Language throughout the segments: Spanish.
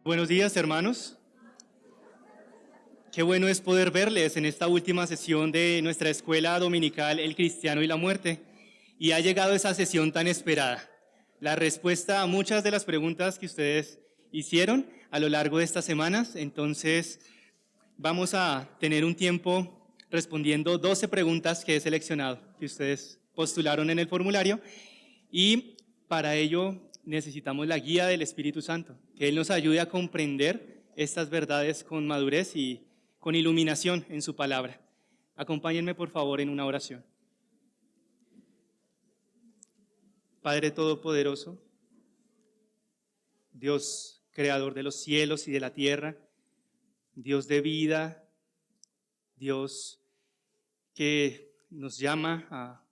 Buenos días, hermanos. Qué bueno es poder verles en esta última sesión de nuestra escuela dominical El Cristiano y la Muerte. Y ha llegado esa sesión tan esperada. La respuesta a muchas de las preguntas que ustedes hicieron a lo largo de estas semanas. Entonces, vamos a tener un tiempo respondiendo 12 preguntas que he seleccionado, que ustedes postularon en el formulario. Y para ello necesitamos la guía del Espíritu Santo, que Él nos ayude a comprender estas verdades con madurez y con iluminación en su palabra. Acompáñenme por favor en una oración. Padre Todopoderoso, Dios creador de los cielos y de la tierra, Dios de vida, Dios que nos llama a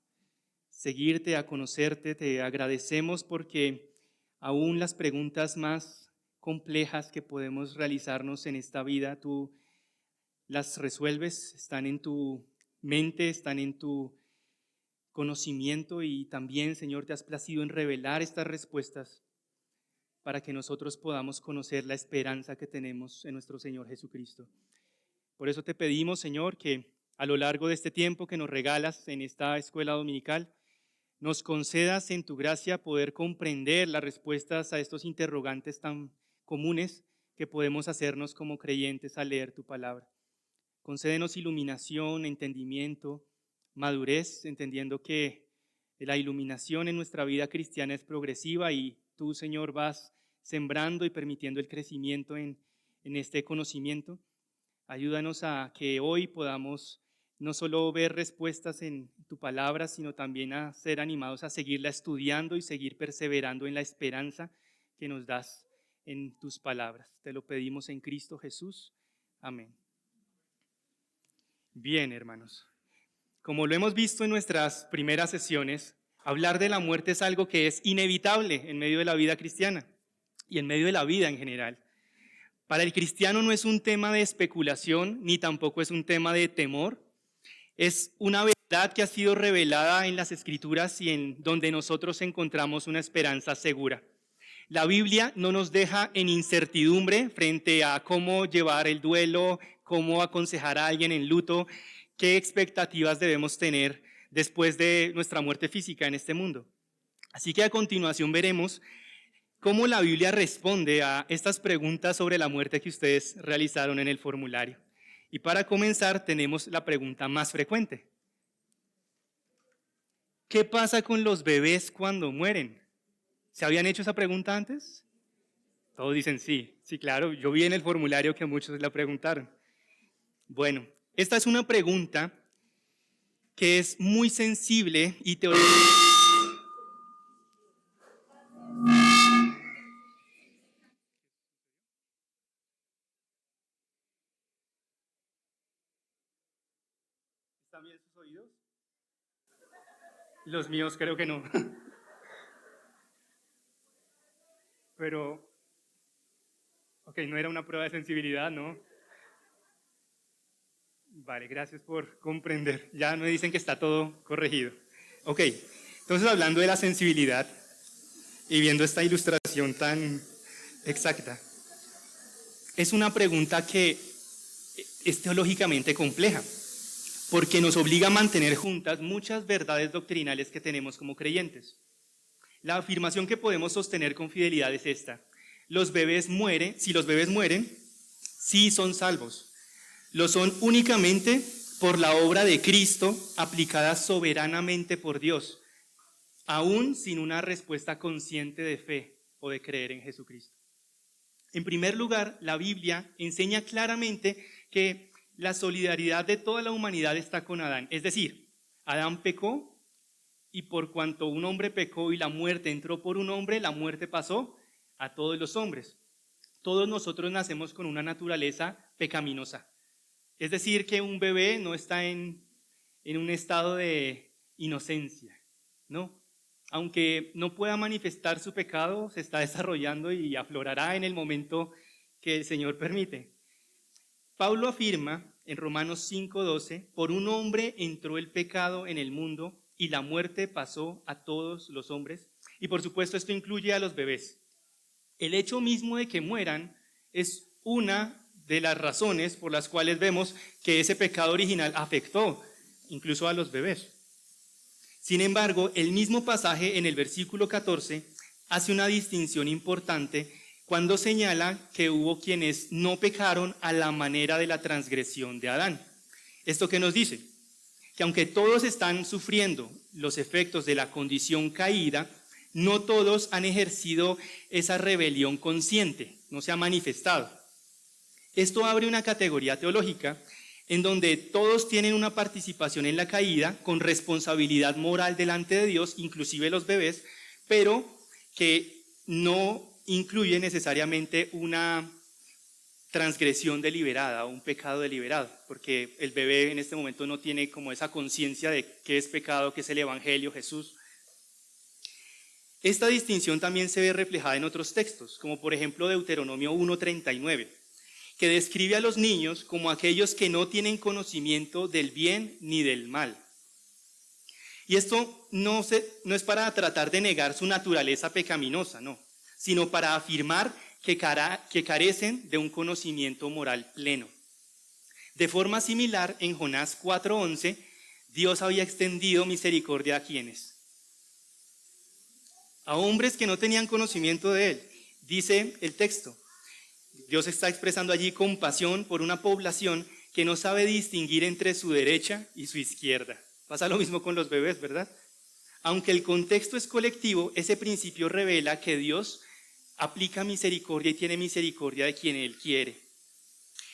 seguirte, a conocerte, te agradecemos porque aún las preguntas más complejas que podemos realizarnos en esta vida, tú las resuelves, están en tu mente, están en tu conocimiento y también, Señor, te has placido en revelar estas respuestas para que nosotros podamos conocer la esperanza que tenemos en nuestro Señor Jesucristo. Por eso te pedimos, Señor, que a lo largo de este tiempo que nos regalas en esta escuela dominical, nos concedas en tu gracia poder comprender las respuestas a estos interrogantes tan comunes que podemos hacernos como creyentes al leer tu palabra. Concédenos iluminación, entendimiento, madurez, entendiendo que la iluminación en nuestra vida cristiana es progresiva y tú, Señor, vas sembrando y permitiendo el crecimiento en este conocimiento. Ayúdanos a que hoy podamos no solo ver respuestas en tu palabra, sino también a ser animados a seguirla estudiando y seguir perseverando en la esperanza que nos das en tus palabras. Te lo pedimos en Cristo Jesús. Amén. Bien, hermanos. Como lo hemos visto en nuestras primeras sesiones, hablar de la muerte es algo que es inevitable en medio de la vida cristiana y en medio de la vida en general. Para el cristiano no es un tema de especulación, ni tampoco es un tema de temor. Es una verdad que ha sido revelada en las Escrituras y en donde nosotros encontramos una esperanza segura. La Biblia no nos deja en incertidumbre frente a cómo llevar el duelo, cómo aconsejar a alguien en luto, qué expectativas debemos tener después de nuestra muerte física en este mundo. Así que a continuación veremos cómo la Biblia responde a estas preguntas sobre la muerte que ustedes realizaron en el formulario. Y para comenzar tenemos la pregunta más frecuente. ¿Qué pasa con los bebés cuando mueren? ¿Se habían hecho esa pregunta antes? Todos dicen sí, sí, claro. Yo vi en el formulario que muchos la preguntaron. Bueno, esta es una pregunta que es muy sensible y teológica. ¿Están bien sus oídos? Los míos creo que no. Pero, ok, no era una prueba de sensibilidad, ¿no? Vale, gracias por comprender. Ya me dicen que está todo corregido. Ok, entonces hablando de la sensibilidad y viendo esta ilustración tan exacta, es una pregunta que es teológicamente compleja, porque nos obliga a mantener juntas muchas verdades doctrinales que tenemos como creyentes. La afirmación que podemos sostener con fidelidad es esta: los bebés mueren, si los bebés mueren, sí son salvos. Lo son únicamente por la obra de Cristo aplicada soberanamente por Dios, aún sin una respuesta consciente de fe o de creer en Jesucristo. En primer lugar, la Biblia enseña claramente que la solidaridad de toda la humanidad está con Adán. Es decir, Adán pecó y por cuanto un hombre pecó y la muerte entró por un hombre, la muerte pasó a todos los hombres. Todos nosotros nacemos con una naturaleza pecaminosa. Es decir, que un bebé no está en un estado de inocencia, ¿no? Aunque no pueda manifestar su pecado, se está desarrollando y aflorará en el momento que el Señor permite. Pablo afirma en Romanos 5:12, por un hombre entró el pecado en el mundo y la muerte pasó a todos los hombres. Y por supuesto esto incluye a los bebés. El hecho mismo de que mueran es una de las razones por las cuales vemos que ese pecado original afectó incluso a los bebés. Sin embargo, el mismo pasaje en el versículo 14 hace una distinción importante cuando señala que hubo quienes no pecaron a la manera de la transgresión de Adán. ¿Esto qué nos dice? Que aunque todos están sufriendo los efectos de la condición caída, no todos han ejercido esa rebelión consciente, no se ha manifestado. Esto abre una categoría teológica en donde todos tienen una participación en la caída con responsabilidad moral delante de Dios, inclusive los bebés, pero que no incluye necesariamente una transgresión deliberada o un pecado deliberado, porque el bebé en este momento no tiene como esa conciencia de qué es pecado, qué es el Evangelio, Jesús. Esta distinción también se ve reflejada en otros textos, como por ejemplo Deuteronomio 1:39, que describe a los niños como aquellos que no tienen conocimiento del bien ni del mal. Y esto no es para tratar de negar su naturaleza pecaminosa, no, sino para afirmar que carecen de un conocimiento moral pleno. De forma similar, en Jonás 4:11, Dios había extendido misericordia a quienes. A hombres que no tenían conocimiento de Él. Dice el texto, Dios está expresando allí compasión por una población que no sabe distinguir entre su derecha y su izquierda. Pasa lo mismo con los bebés, ¿verdad? Aunque el contexto es colectivo, ese principio revela que Dios aplica misericordia y tiene misericordia de quien Él quiere.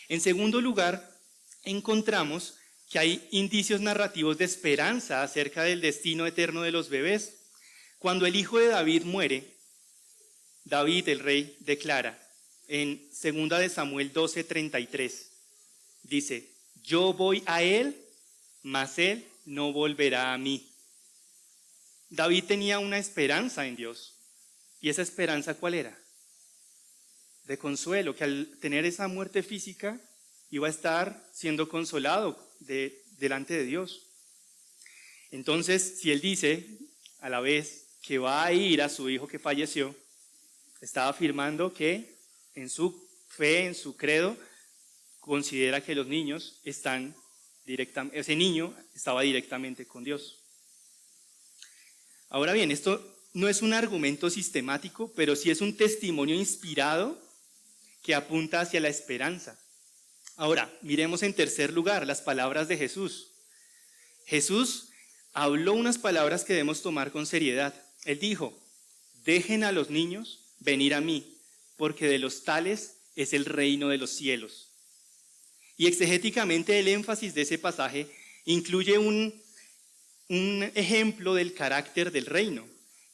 En segundo lugar, encontramos que hay indicios narrativos de esperanza acerca del destino eterno de los bebés. Cuando el hijo de David muere, David, el rey, declara en 2 de Samuel 12:33, dice, yo voy a él, mas él no volverá a mí. David tenía una esperanza en Dios. ¿Y esa esperanza cuál era? De consuelo, que al tener esa muerte física iba a estar siendo consolado delante de Dios. Entonces, si él dice a la vez que va a ir a su hijo que falleció, estaba afirmando que en su fe, en su credo, considera que los niños están directamente, ese niño estaba directamente con Dios. Ahora bien, esto no es un argumento sistemático, pero sí es un testimonio inspirado que apunta hacia la esperanza. Ahora, miremos en tercer lugar las palabras de Jesús. Jesús habló unas palabras que debemos tomar con seriedad. Él dijo, dejen a los niños venir a mí, porque de los tales es el reino de los cielos. Y exegéticamente el énfasis de ese pasaje incluye un ejemplo del carácter del reino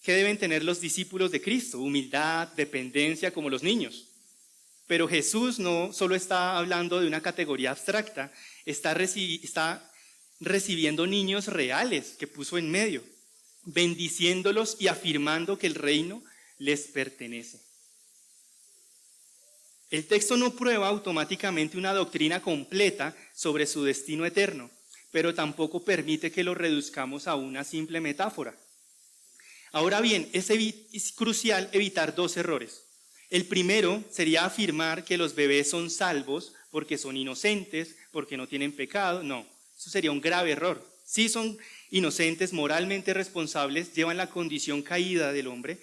que deben tener los discípulos de Cristo, humildad, dependencia como los niños. Pero Jesús no solo está hablando de una categoría abstracta, está recibiendo niños reales que puso en medio, bendiciéndolos y afirmando que el reino les pertenece. El texto no prueba automáticamente una doctrina completa sobre su destino eterno, pero tampoco permite que lo reduzcamos a una simple metáfora. Ahora bien, es crucial evitar dos errores. El primero sería afirmar que los bebés son salvos porque son inocentes, porque no tienen pecado. No, eso sería un grave error. Sí son inocentes, moralmente responsables, llevan la condición caída del hombre,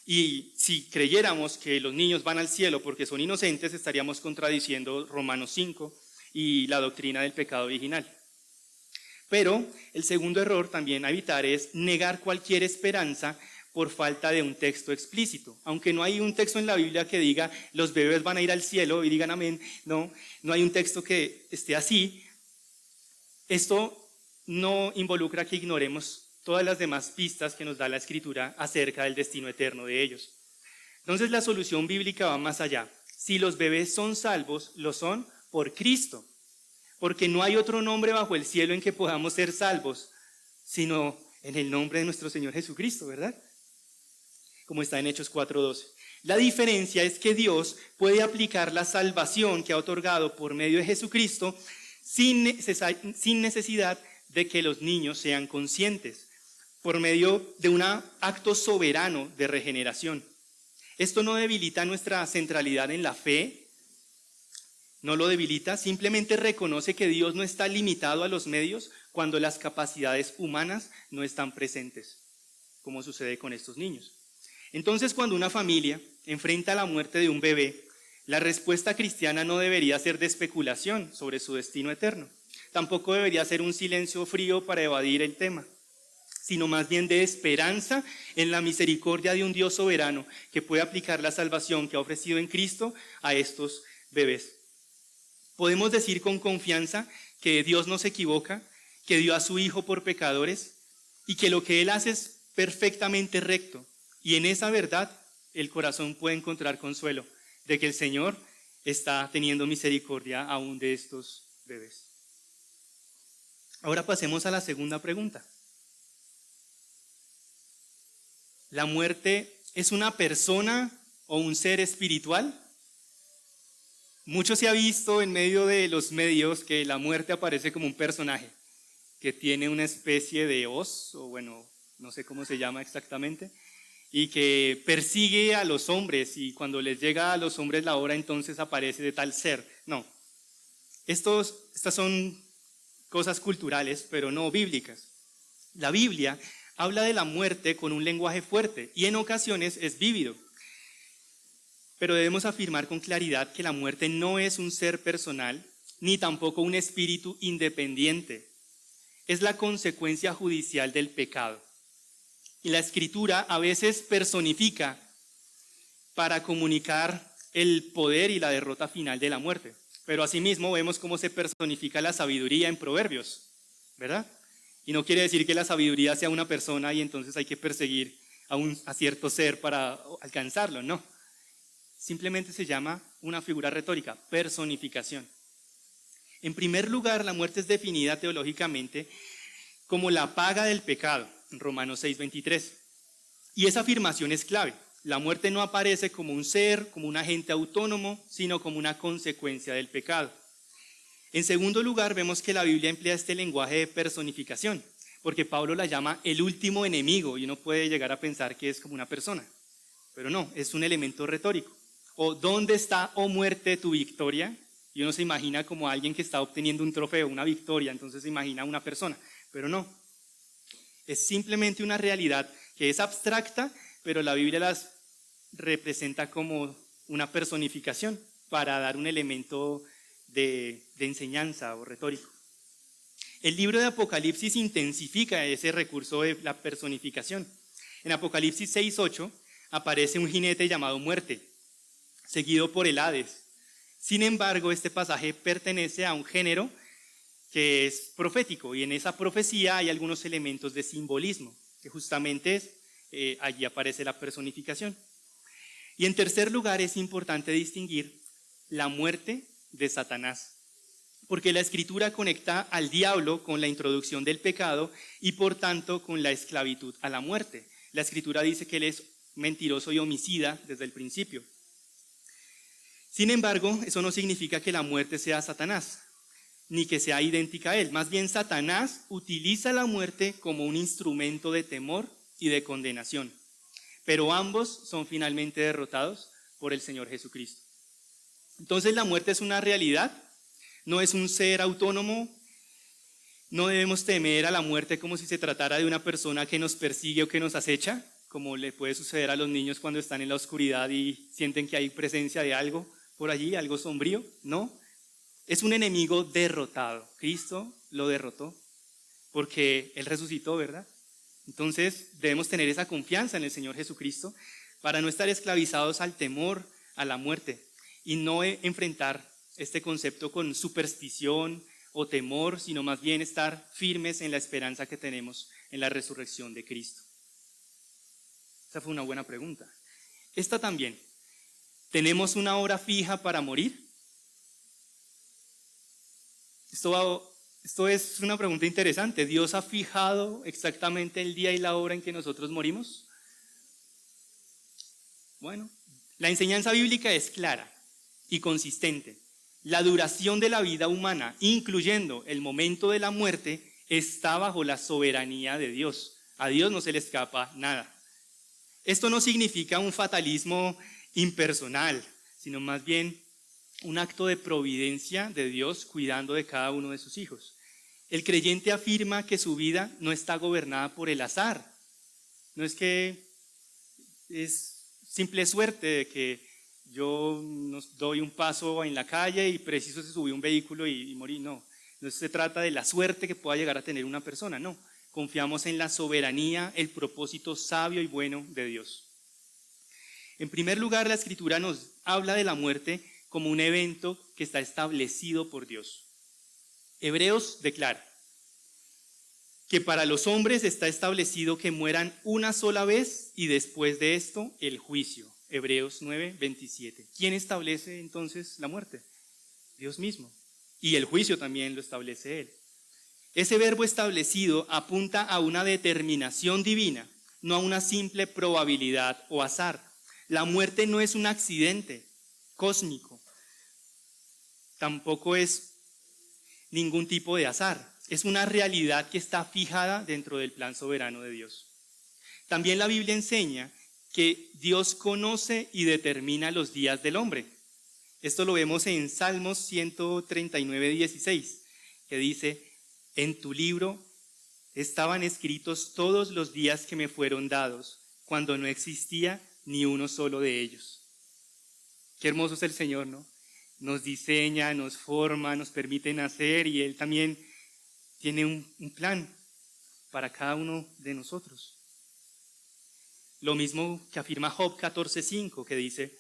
y si creyéramos que los niños van al cielo porque son inocentes, estaríamos contradiciendo Romanos 5 y la doctrina del pecado original. Pero el segundo error también a evitar es negar cualquier esperanza por falta de un texto explícito. Aunque no hay un texto en la Biblia que diga los bebés van a ir al cielo y digan amén, no hay un texto que esté así. Esto no involucra que ignoremos todas las demás pistas que nos da la Escritura acerca del destino eterno de ellos. Entonces la solución bíblica va más allá. Si los bebés son salvos, lo son por Cristo, porque no hay otro nombre bajo el cielo en que podamos ser salvos, sino en el nombre de nuestro Señor Jesucristo, ¿verdad? Como está en Hechos 4:12. La diferencia es que Dios puede aplicar la salvación que ha otorgado por medio de Jesucristo sin necesidad de que los niños sean conscientes, por medio de un acto soberano de regeneración. Esto no debilita nuestra centralidad en la fe no lo debilita, simplemente reconoce que Dios no está limitado a los medios cuando las capacidades humanas no están presentes, como sucede con estos niños. Entonces, cuando una familia enfrenta la muerte de un bebé, la respuesta cristiana no debería ser de especulación sobre su destino eterno. Tampoco debería ser un silencio frío para evadir el tema, sino más bien de esperanza en la misericordia de un Dios soberano que puede aplicar la salvación que ha ofrecido en Cristo a estos bebés. Podemos decir con confianza que Dios no se equivoca, que dio a su Hijo por pecadores y que lo que Él hace es perfectamente recto. Y en esa verdad el corazón puede encontrar consuelo de que el Señor está teniendo misericordia aún de estos bebés. Ahora pasemos a la segunda pregunta. ¿La muerte es una persona o un ser espiritual? Mucho se ha visto en medio de los medios que la muerte aparece como un personaje que tiene una especie de hoz, o bueno, no sé cómo se llama exactamente, y que persigue a los hombres, y cuando les llega a los hombres la hora, entonces aparece de tal ser. No, estas son cosas culturales, pero no bíblicas. La Biblia habla de la muerte con un lenguaje fuerte y en ocasiones es vívido. Pero debemos afirmar con claridad que la muerte no es un ser personal, ni tampoco un espíritu independiente. Es la consecuencia judicial del pecado. Y la Escritura a veces personifica para comunicar el poder y la derrota final de la muerte. Pero asimismo vemos cómo se personifica la sabiduría en Proverbios, ¿verdad? Y no quiere decir que la sabiduría sea una persona y entonces hay que perseguir a cierto ser para alcanzarlo, no. Simplemente se llama una figura retórica, personificación. En primer lugar, la muerte es definida teológicamente como la paga del pecado, en Romanos 6:23. Y esa afirmación es clave. La muerte no aparece como un ser, como un agente autónomo, sino como una consecuencia del pecado. En segundo lugar, vemos que la Biblia emplea este lenguaje de personificación, porque Pablo la llama el último enemigo y uno puede llegar a pensar que es como una persona, pero no, es un elemento retórico. O ¿dónde está, oh muerte, tu victoria? Y uno se imagina como alguien que está obteniendo un trofeo, una victoria, entonces se imagina una persona, pero no. Es simplemente una realidad que es abstracta, pero la Biblia las representa como una personificación para dar un elemento de enseñanza o retórico. El libro de Apocalipsis intensifica ese recurso de la personificación. En Apocalipsis 6:8 aparece un jinete llamado Muerte, seguido por el Hades. Sin embargo, este pasaje pertenece a un género que es profético, y en esa profecía hay algunos elementos de simbolismo, que justamente allí aparece la personificación. Y en tercer lugar, es importante distinguir la muerte de Satanás, porque la Escritura conecta al diablo con la introducción del pecado y por tanto con la esclavitud a la muerte. La Escritura dice que él es mentiroso y homicida desde el principio. Sin embargo, eso no significa que la muerte sea Satanás, ni que sea idéntica a él. Más bien, Satanás utiliza la muerte como un instrumento de temor y de condenación. Pero ambos son finalmente derrotados por el Señor Jesucristo. Entonces, la muerte es una realidad, no es un ser autónomo. No debemos temer a la muerte como si se tratara de una persona que nos persigue o que nos acecha, como le puede suceder a los niños cuando están en la oscuridad y sienten que hay presencia de algo por allí, algo sombrío. No, es un enemigo derrotado. Cristo lo derrotó porque Él resucitó, ¿verdad? Entonces debemos tener esa confianza en el Señor Jesucristo para no estar esclavizados al temor, a la muerte, y no enfrentar este concepto con superstición o temor, sino más bien estar firmes en la esperanza que tenemos en la resurrección de Cristo. Esa fue una buena pregunta. Esta también. ¿Tenemos una hora fija para morir? Esto es una pregunta interesante. ¿Dios ha fijado exactamente el día y la hora en que nosotros morimos? Bueno, la enseñanza bíblica es clara y consistente. La duración de la vida humana, incluyendo el momento de la muerte, está bajo la soberanía de Dios. A Dios no se le escapa nada. Esto no significa un fatalismo impersonal, sino más bien un acto de providencia de Dios cuidando de cada uno de sus hijos. El creyente afirma que su vida no está gobernada por el azar. No es que es simple suerte de que yo nos doy un paso en la calle y preciso se subió un vehículo y morí. No, no se trata de la suerte que pueda llegar a tener una persona, no. Confiamos en la soberanía, el propósito sabio y bueno de Dios. En primer lugar, la Escritura nos habla de la muerte como un evento que está establecido por Dios. Hebreos declara que para los hombres está establecido que mueran una sola vez y después de esto el juicio. Hebreos 9:27. ¿Quién establece entonces la muerte? Dios mismo. Y el juicio también lo establece Él. Ese verbo establecido apunta a una determinación divina, no a una simple probabilidad o azar. La muerte no es un accidente cósmico, tampoco es ningún tipo de azar. Es una realidad que está fijada dentro del plan soberano de Dios. También la Biblia enseña que Dios conoce y determina los días del hombre. Esto lo vemos en Salmos 139:16, que dice: en tu libro estaban escritos todos los días que me fueron dados, cuando no existía ni uno solo de ellos. Qué hermoso es el Señor, ¿no? Nos diseña, nos forma, nos permite nacer y Él también tiene un plan para cada uno de nosotros. Lo mismo que afirma Job 14:5, que dice: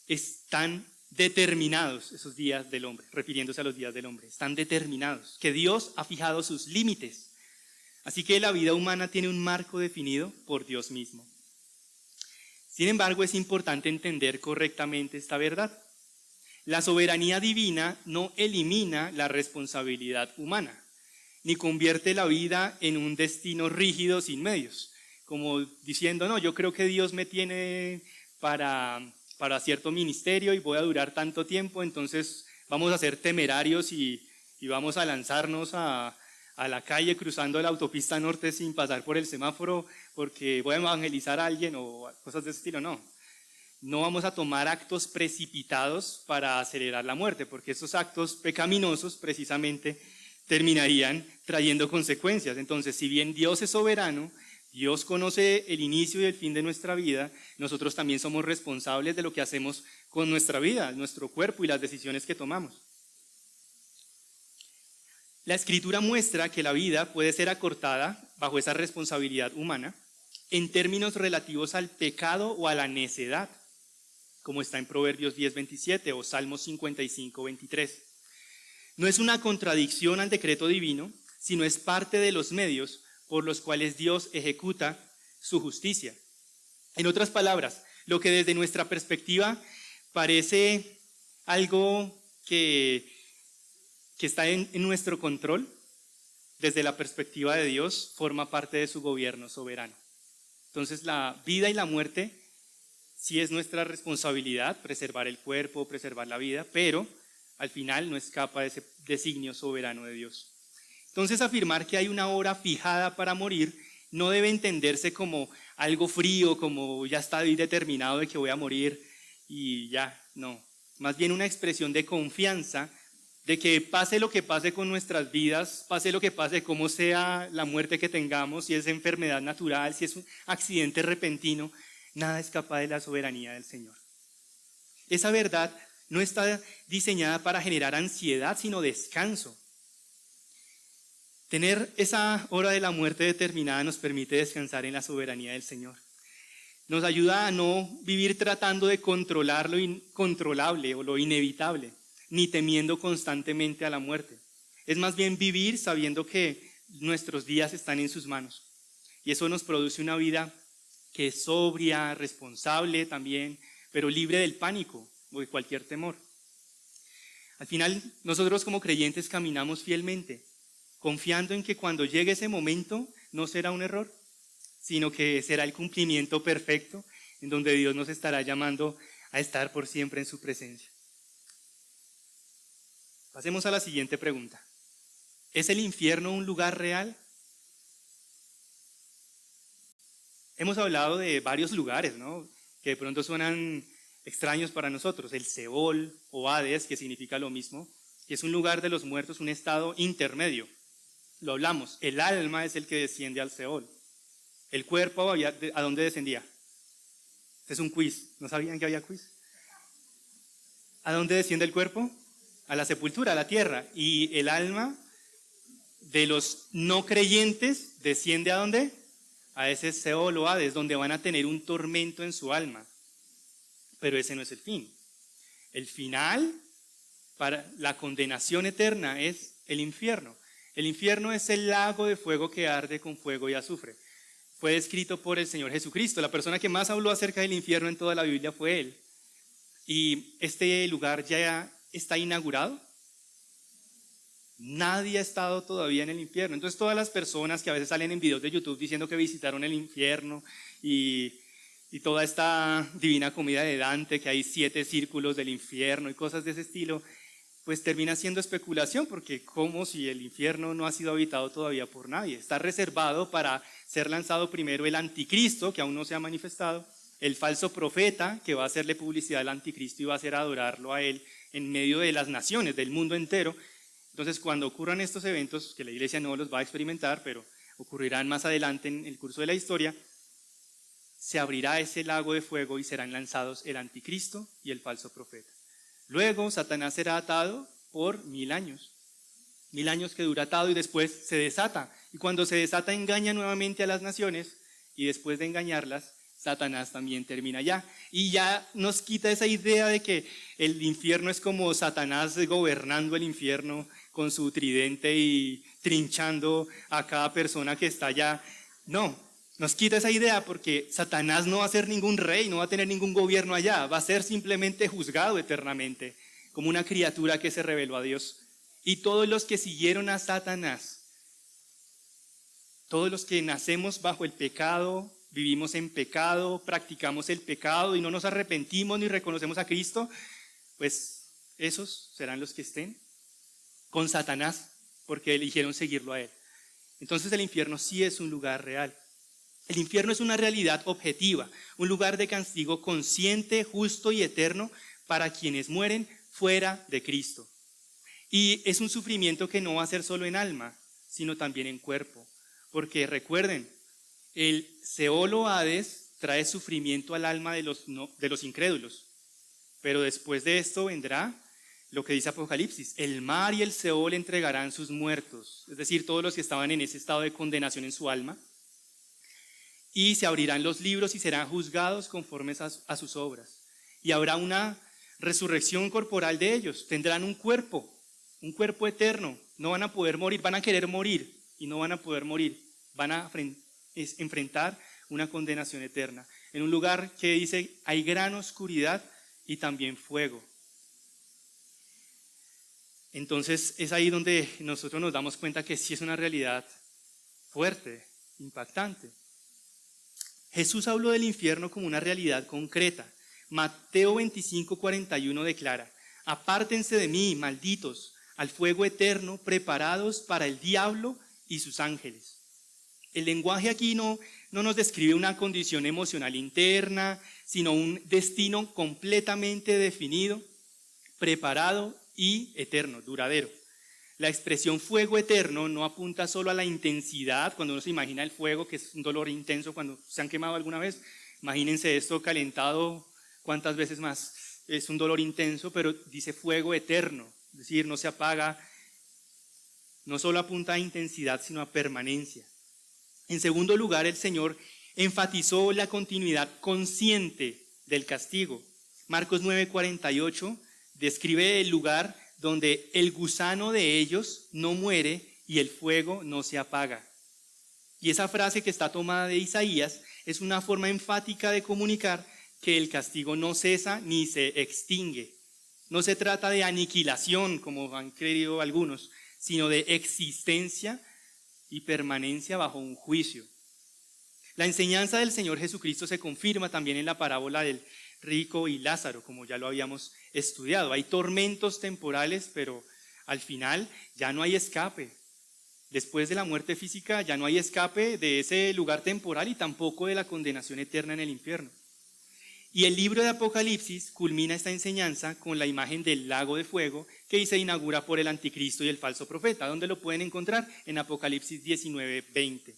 están determinados esos días del hombre, refiriéndose a los días del hombre, están determinados, que Dios ha fijado sus límites. Así que la vida humana tiene un marco definido por Dios mismo. Sin embargo, es importante entender correctamente esta verdad. La soberanía divina no elimina la responsabilidad humana, ni convierte la vida en un destino rígido sin medios, como diciendo: no, yo creo que Dios me tiene para cierto ministerio y voy a durar tanto tiempo, entonces vamos a ser temerarios y vamos a lanzarnos a la calle cruzando la autopista norte sin pasar por el semáforo porque voy a evangelizar a alguien o cosas de ese estilo. No vamos a tomar actos precipitados para acelerar la muerte, porque esos actos pecaminosos precisamente terminarían trayendo consecuencias. Entonces, si bien Dios es soberano, Dios conoce el inicio y el fin de nuestra vida, nosotros también somos responsables de lo que hacemos con nuestra vida, nuestro cuerpo y las decisiones que tomamos. La Escritura muestra que la vida puede ser acortada bajo esa responsabilidad humana en términos relativos al pecado o a la necedad, como está en Proverbios 10:27 o Salmos 55:23. No es una contradicción al decreto divino, sino es parte de los medios por los cuales Dios ejecuta su justicia. En otras palabras, lo que desde nuestra perspectiva parece algo que está en nuestro control, desde la perspectiva de Dios, forma parte de su gobierno soberano. Entonces, la vida y la muerte sí es nuestra responsabilidad, preservar el cuerpo, preservar la vida, pero al final no escapa de ese designio soberano de Dios. Entonces, afirmar que hay una hora fijada para morir no debe entenderse como algo frío, como ya está determinado de que voy a morir y ya, no. Más bien una expresión de confianza de que pase lo que pase con nuestras vidas, pase lo que pase, como sea la muerte que tengamos, si es enfermedad natural, si es un accidente repentino, nada escapa de la soberanía del Señor. Esa verdad no está diseñada para generar ansiedad, sino descanso. Tener esa hora de la muerte determinada nos permite descansar en la soberanía del Señor. Nos ayuda a no vivir tratando de controlar lo incontrolable o lo inevitable, ni temiendo constantemente a la muerte. Es más bien vivir sabiendo que nuestros días están en sus manos. Y eso nos produce una vida que es sobria, responsable también, pero libre del pánico o de cualquier temor. Al final, nosotros como creyentes caminamos fielmente, confiando en que cuando llegue ese momento no será un error, sino que será el cumplimiento perfecto en donde Dios nos estará llamando a estar por siempre en su presencia. Pasemos a la siguiente pregunta. ¿Es el infierno un lugar real? Hemos hablado de varios lugares, ¿no?, que de pronto suenan extraños para nosotros. El Seol o Hades, que significa lo mismo, que es un lugar de los muertos, un estado intermedio. Lo hablamos, el alma es el que desciende al Seol. ¿El cuerpo a dónde descendía? Este es un quiz, ¿no sabían que había quiz? ¿A dónde desciende el cuerpo? A la sepultura, a la tierra. Y el alma de los no creyentes desciende ¿a dónde? A ese Seol o Hades, donde van a tener un tormento en su alma. Pero ese no es el fin. El final para la condenación eterna es el infierno. El infierno es el lago de fuego que arde con fuego y azufre. Fue descrito por el Señor Jesucristo. La persona que más habló acerca del infierno en toda la Biblia fue Él. Y este lugar ya está inaugurado. Nadie ha estado todavía en el infierno. Entonces todas las personas que a veces salen en videos de YouTube diciendo que visitaron el infierno y toda esta divina comida de Dante, que hay 7 círculos del infierno y cosas de ese estilo, pues termina siendo especulación, porque como si el infierno no ha sido habitado todavía por nadie. Está reservado para ser lanzado primero el anticristo, que aún no se ha manifestado, el falso profeta, que va a hacerle publicidad al anticristo y va a hacer adorarlo a él en medio de las naciones, del mundo entero. Entonces, cuando ocurran estos eventos, que la iglesia no los va a experimentar, pero ocurrirán más adelante en el curso de la historia, se abrirá ese lago de fuego y serán lanzados el anticristo y el falso profeta. Luego, Satanás será atado por 1000 años. 1000 años que dura atado y después se desata. Y cuando se desata, engaña nuevamente a las naciones y después de engañarlas, Satanás también termina allá. Y ya nos quita esa idea de que el infierno es como Satanás gobernando el infierno con su tridente y trinchando a cada persona que está allá. No, nos quita esa idea porque Satanás no va a ser ningún rey, no va a tener ningún gobierno allá, va a ser simplemente juzgado eternamente, como una criatura que se rebeló a Dios. Y todos los que siguieron a Satanás, todos los que nacemos bajo el pecado, vivimos en pecado, practicamos el pecado y no nos arrepentimos ni reconocemos a Cristo, pues esos serán los que estén con Satanás, porque eligieron seguirlo a él. Entonces el infierno sí es un lugar real. El infierno es una realidad objetiva, un lugar de castigo consciente, justo y eterno para quienes mueren fuera de Cristo. Y es un sufrimiento que no va a ser solo en alma, sino también en cuerpo. Porque recuerden, el Seol o Hades trae sufrimiento al alma de los incrédulos. Pero después de esto vendrá lo que dice Apocalipsis: el mar y el Seol entregarán sus muertos, es decir, todos los que estaban en ese estado de condenación en su alma. Y se abrirán los libros y serán juzgados conformes a sus obras. Y habrá una resurrección corporal de ellos. Tendrán un cuerpo eterno. No van a poder morir, van a querer morir y no van a poder morir. Van a enfrentar una condenación eterna. En un lugar que dice hay gran oscuridad y también fuego. Entonces es ahí donde nosotros nos damos cuenta que sí es una realidad fuerte, impactante. Jesús habló del infierno como una realidad concreta. Mateo 25:41 declara: apártense de mí, malditos, al fuego eterno preparados para el diablo y sus ángeles. El lenguaje aquí no nos describe una condición emocional interna, sino un destino completamente definido, preparado y eterno, duradero. La expresión fuego eterno no apunta solo a la intensidad. Cuando uno se imagina el fuego, que es un dolor intenso, cuando se han quemado alguna vez, imagínense esto calentado cuántas veces más. Es un dolor intenso, pero dice fuego eterno, es decir, no se apaga. No solo apunta a intensidad, sino a permanencia. En segundo lugar, el Señor enfatizó la continuidad consciente del castigo. Marcos 9:48 describe el lugar donde el gusano de ellos no muere y el fuego no se apaga. Y esa frase, que está tomada de Isaías, es una forma enfática de comunicar que el castigo no cesa ni se extingue. No se trata de aniquilación, como han creído algunos, sino de existencia y permanencia bajo un juicio. La enseñanza del Señor Jesucristo se confirma también en la parábola del rico y Lázaro, como ya lo habíamos estudiado. Hay tormentos temporales, pero al final ya no hay escape. Después de la muerte física ya no hay escape de ese lugar temporal y tampoco de la condenación eterna en el infierno. Y el libro de Apocalipsis culmina esta enseñanza con la imagen del lago de fuego que se inaugura por el anticristo y el falso profeta, donde lo pueden encontrar en Apocalipsis 19:20.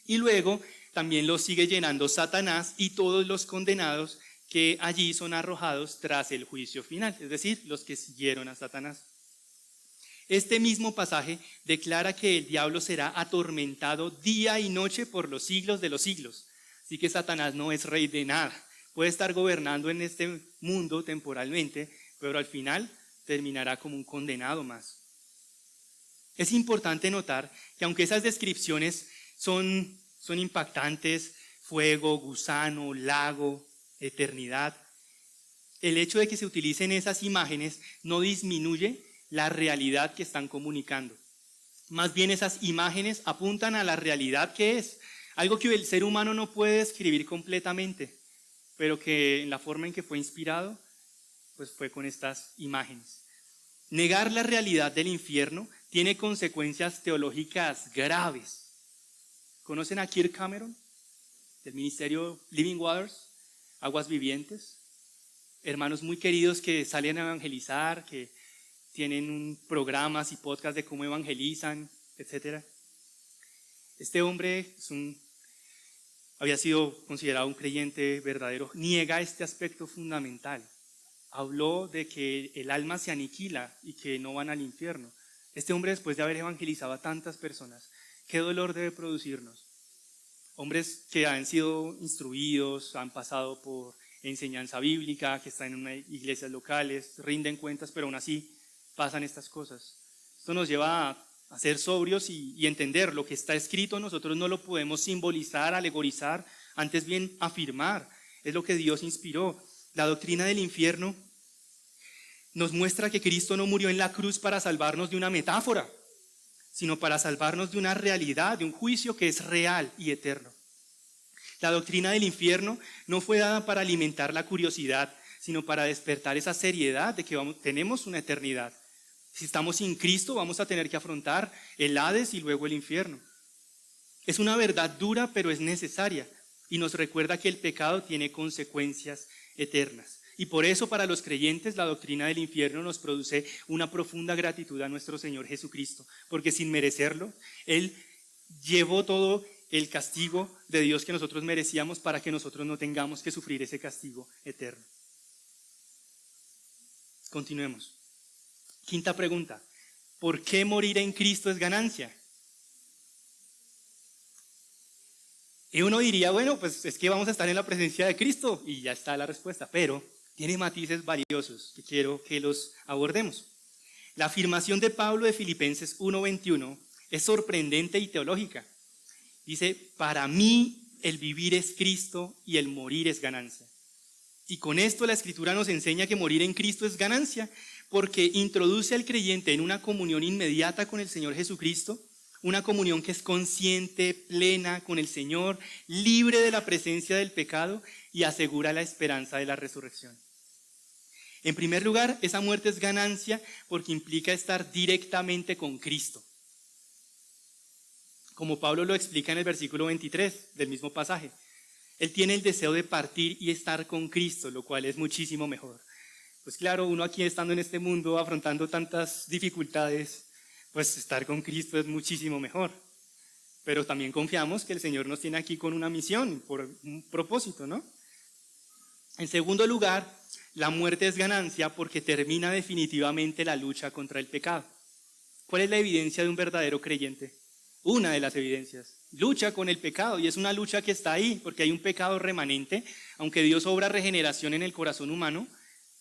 Y luego también lo sigue llenando Satanás y todos los condenados que allí son arrojados tras el juicio final, es decir, los que siguieron a Satanás. Este mismo pasaje declara que el diablo será atormentado día y noche por los siglos de los siglos. Así que Satanás no es rey de nada. Puede estar gobernando en este mundo temporalmente, pero al final terminará como un condenado más. Es importante notar que aunque esas descripciones son impactantes, fuego, gusano, lago, eternidad, el hecho de que se utilicen esas imágenes no disminuye la realidad que están comunicando. Más bien esas imágenes apuntan a la realidad que es, algo que el ser humano no puede describir completamente, pero que en la forma en que fue inspirado, pues fue con estas imágenes. Negar la realidad del infierno tiene consecuencias teológicas graves. ¿Conocen a Kirk Cameron? Del ministerio Living Waters, Aguas Vivientes. Hermanos muy queridos que salen a evangelizar, que tienen programas y podcasts de cómo evangelizan, etc. Este hombre había sido considerado un creyente verdadero. Niega este aspecto fundamental. Habló de que el alma se aniquila y que no van al infierno. Este hombre, después de haber evangelizado a tantas personas, ¿qué dolor debe producirnos? Hombres que han sido instruidos, han pasado por enseñanza bíblica, que están en unas iglesias locales, rinden cuentas, pero aún así pasan estas cosas. Esto nos lleva a ser sobrios y entender lo que está escrito. Nosotros no lo podemos simbolizar, alegorizar, antes bien afirmar. Es lo que Dios inspiró. La doctrina del infierno nos muestra que Cristo no murió en la cruz para salvarnos de una metáfora, sino para salvarnos de una realidad, de un juicio que es real y eterno. La doctrina del infierno no fue dada para alimentar la curiosidad, sino para despertar esa seriedad de que tenemos una eternidad. Si estamos sin Cristo, vamos a tener que afrontar el Hades y luego el infierno. Es una verdad dura, pero es necesaria, y nos recuerda que el pecado tiene consecuencias eternas. Y por eso para los creyentes la doctrina del infierno nos produce una profunda gratitud a nuestro Señor Jesucristo, porque sin merecerlo, Él llevó todo el castigo de Dios que nosotros merecíamos para que nosotros no tengamos que sufrir ese castigo eterno. Continuemos. Quinta pregunta. ¿Por qué morir en Cristo es ganancia? Y uno diría, bueno, pues es que vamos a estar en la presencia de Cristo y ya está la respuesta, pero tiene matices valiosos que quiero que los abordemos. La afirmación de Pablo de Filipenses 1:21 es sorprendente y teológica. Dice, para mí el vivir es Cristo y el morir es ganancia. Y con esto la Escritura nos enseña que morir en Cristo es ganancia, porque introduce al creyente en una comunión inmediata con el Señor Jesucristo, una comunión que es consciente, plena con el Señor, libre de la presencia del pecado y asegura la esperanza de la resurrección. En primer lugar, esa muerte es ganancia porque implica estar directamente con Cristo. Como Pablo lo explica en el versículo 23 del mismo pasaje. Él tiene el deseo de partir y estar con Cristo, lo cual es muchísimo mejor. Pues claro, uno aquí estando en este mundo, afrontando tantas dificultades, pues estar con Cristo es muchísimo mejor. Pero también confiamos que el Señor nos tiene aquí con una misión, por un propósito, ¿no? En segundo lugar, la muerte es ganancia porque termina definitivamente la lucha contra el pecado. ¿Cuál es la evidencia de un verdadero creyente? Una de las evidencias. Lucha con el pecado, y es una lucha que está ahí, porque hay un pecado remanente. Aunque Dios obra regeneración en el corazón humano,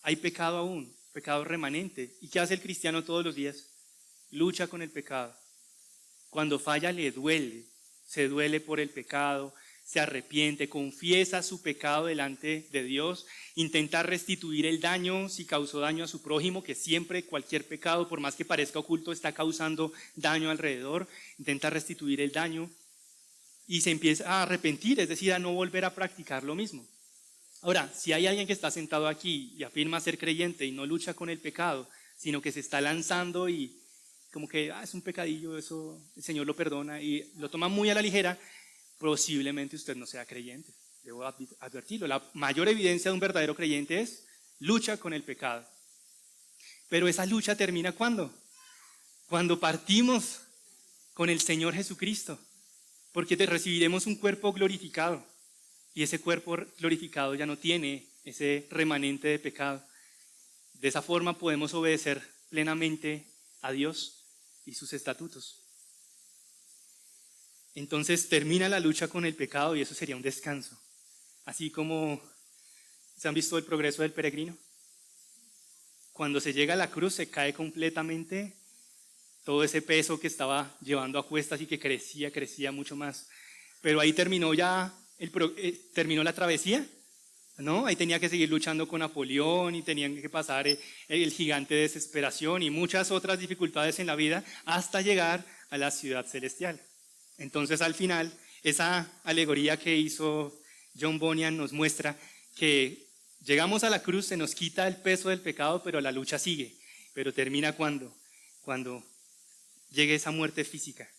hay pecado aún, pecado remanente. ¿Y qué hace el cristiano todos los días? Lucha con el pecado. Cuando falla le duele, se duele por el pecado, se arrepiente, confiesa su pecado delante de Dios, intenta restituir el daño si causó daño a su prójimo, que siempre cualquier pecado, por más que parezca oculto, está causando daño alrededor, intenta restituir el daño y se empieza a arrepentir, es decir, a no volver a practicar lo mismo. Ahora, si hay alguien que está sentado aquí y afirma ser creyente y no lucha con el pecado, sino que se está lanzando y como que es un pecadillo, eso el Señor lo perdona y lo toma muy a la ligera, posiblemente usted no sea creyente. debo advertirlo, la mayor evidencia de un verdadero creyente es lucha con el pecado. Pero esa lucha termina ¿cuándo? Cuando partimos con el Señor Jesucristo, porque recibiremos un cuerpo glorificado y ese cuerpo glorificado ya no tiene ese remanente de pecado. De esa forma podemos obedecer plenamente a Dios y sus estatutos. Entonces termina la lucha con el pecado y eso sería un descanso. Así como, ¿se han visto el progreso del peregrino? Cuando se llega a la cruz se cae completamente todo ese peso que estaba llevando a cuestas y que crecía mucho más. Pero ahí terminó ya, terminó la travesía, ¿no? Ahí tenía que seguir luchando con Napoleón y tenían que pasar el gigante de desesperación y muchas otras dificultades en la vida hasta llegar a la ciudad celestial. Entonces al final, esa alegoría que hizo John Bunyan nos muestra que llegamos a la cruz, se nos quita el peso del pecado, pero la lucha sigue. Pero termina cuando llegue esa muerte física.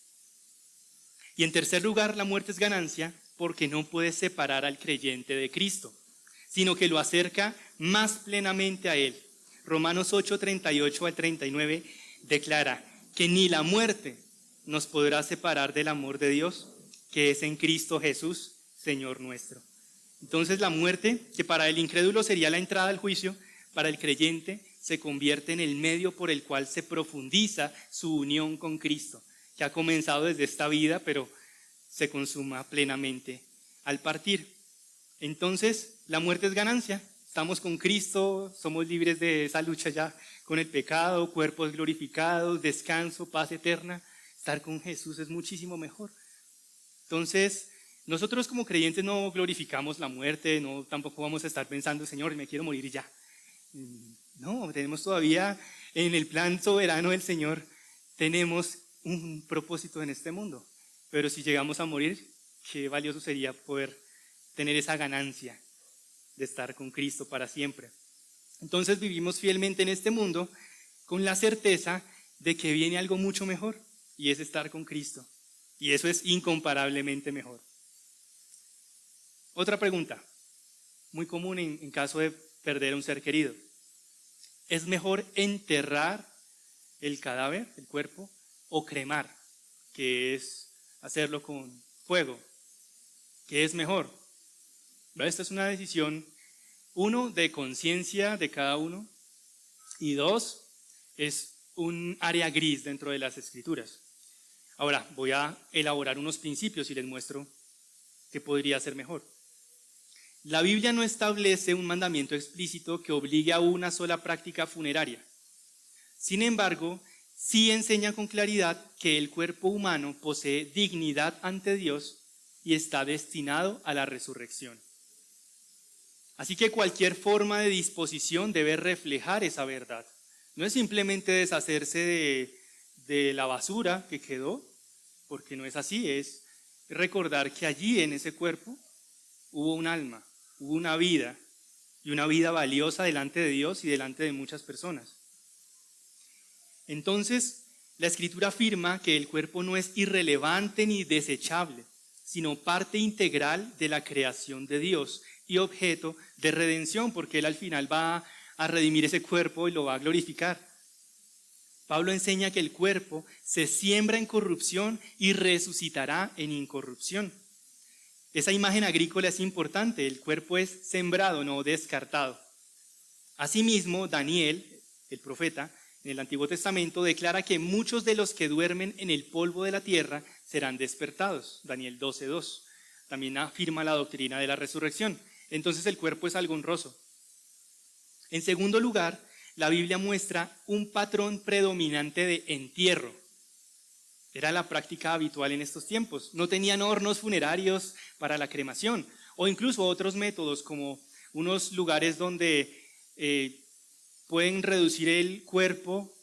Y en tercer lugar, la muerte es ganancia porque no puede separar al creyente de Cristo, sino que lo acerca más plenamente a Él. Romanos 8, 38 al 39 declara que ni la muerte nos podrá separar del amor de Dios, que es en Cristo Jesús, Señor nuestro. Entonces la muerte, que para el incrédulo sería la entrada al juicio, para el creyente se convierte en el medio por el cual se profundiza su unión con Cristo, que ha comenzado desde esta vida, pero se consuma plenamente al partir. Entonces, la muerte es ganancia. Estamos con Cristo, somos libres de esa lucha ya con el pecado, cuerpos glorificados, descanso, paz eterna. Estar con Jesús es muchísimo mejor. Entonces, nosotros como creyentes no glorificamos la muerte, no tampoco vamos a estar pensando, Señor, me quiero morir ya. No, tenemos todavía en el plan soberano del Señor, tenemos un propósito en este mundo. Pero si llegamos a morir, qué valioso sería poder tener esa ganancia de estar con Cristo para siempre. Entonces vivimos fielmente en este mundo con la certeza de que viene algo mucho mejor y es estar con Cristo. Y eso es incomparablemente mejor. Otra pregunta, muy común en caso de perder a un ser querido. ¿Es mejor enterrar el cadáver, el cuerpo, o cremar, que es hacerlo con fuego? ¿Qué es mejor? Esta es una decisión, uno, de conciencia de cada uno, y dos, es un área gris dentro de las Escrituras. Ahora, voy a elaborar unos principios y les muestro qué podría ser mejor. La Biblia no establece un mandamiento explícito que obligue a una sola práctica funeraria. Sin embargo, sí enseña con claridad que el cuerpo humano posee dignidad ante Dios y está destinado a la resurrección. Así que cualquier forma de disposición debe reflejar esa verdad. No es simplemente deshacerse de la basura que quedó, porque no es así, es recordar que allí en ese cuerpo hubo un alma, hubo una vida, y una vida valiosa delante de Dios y delante de muchas personas. Entonces, la Escritura afirma que el cuerpo no es irrelevante ni desechable, sino parte integral de la creación de Dios y objeto de redención, porque Él al final va a redimir ese cuerpo y lo va a glorificar. Pablo enseña que el cuerpo se siembra en corrupción y resucitará en incorrupción. Esa imagen agrícola es importante, el cuerpo es sembrado, no descartado. Asimismo, Daniel, el profeta, en el Antiguo Testamento, declara que muchos de los que duermen en el polvo de la tierra serán despertados. Daniel 12:2. También afirma la doctrina de la resurrección. Entonces el cuerpo es algo honroso. En segundo lugar, la Biblia muestra un patrón predominante de entierro. Era la práctica habitual en estos tiempos. No tenían hornos funerarios para la cremación o incluso otros métodos como unos lugares donde pueden reducir el cuerpo,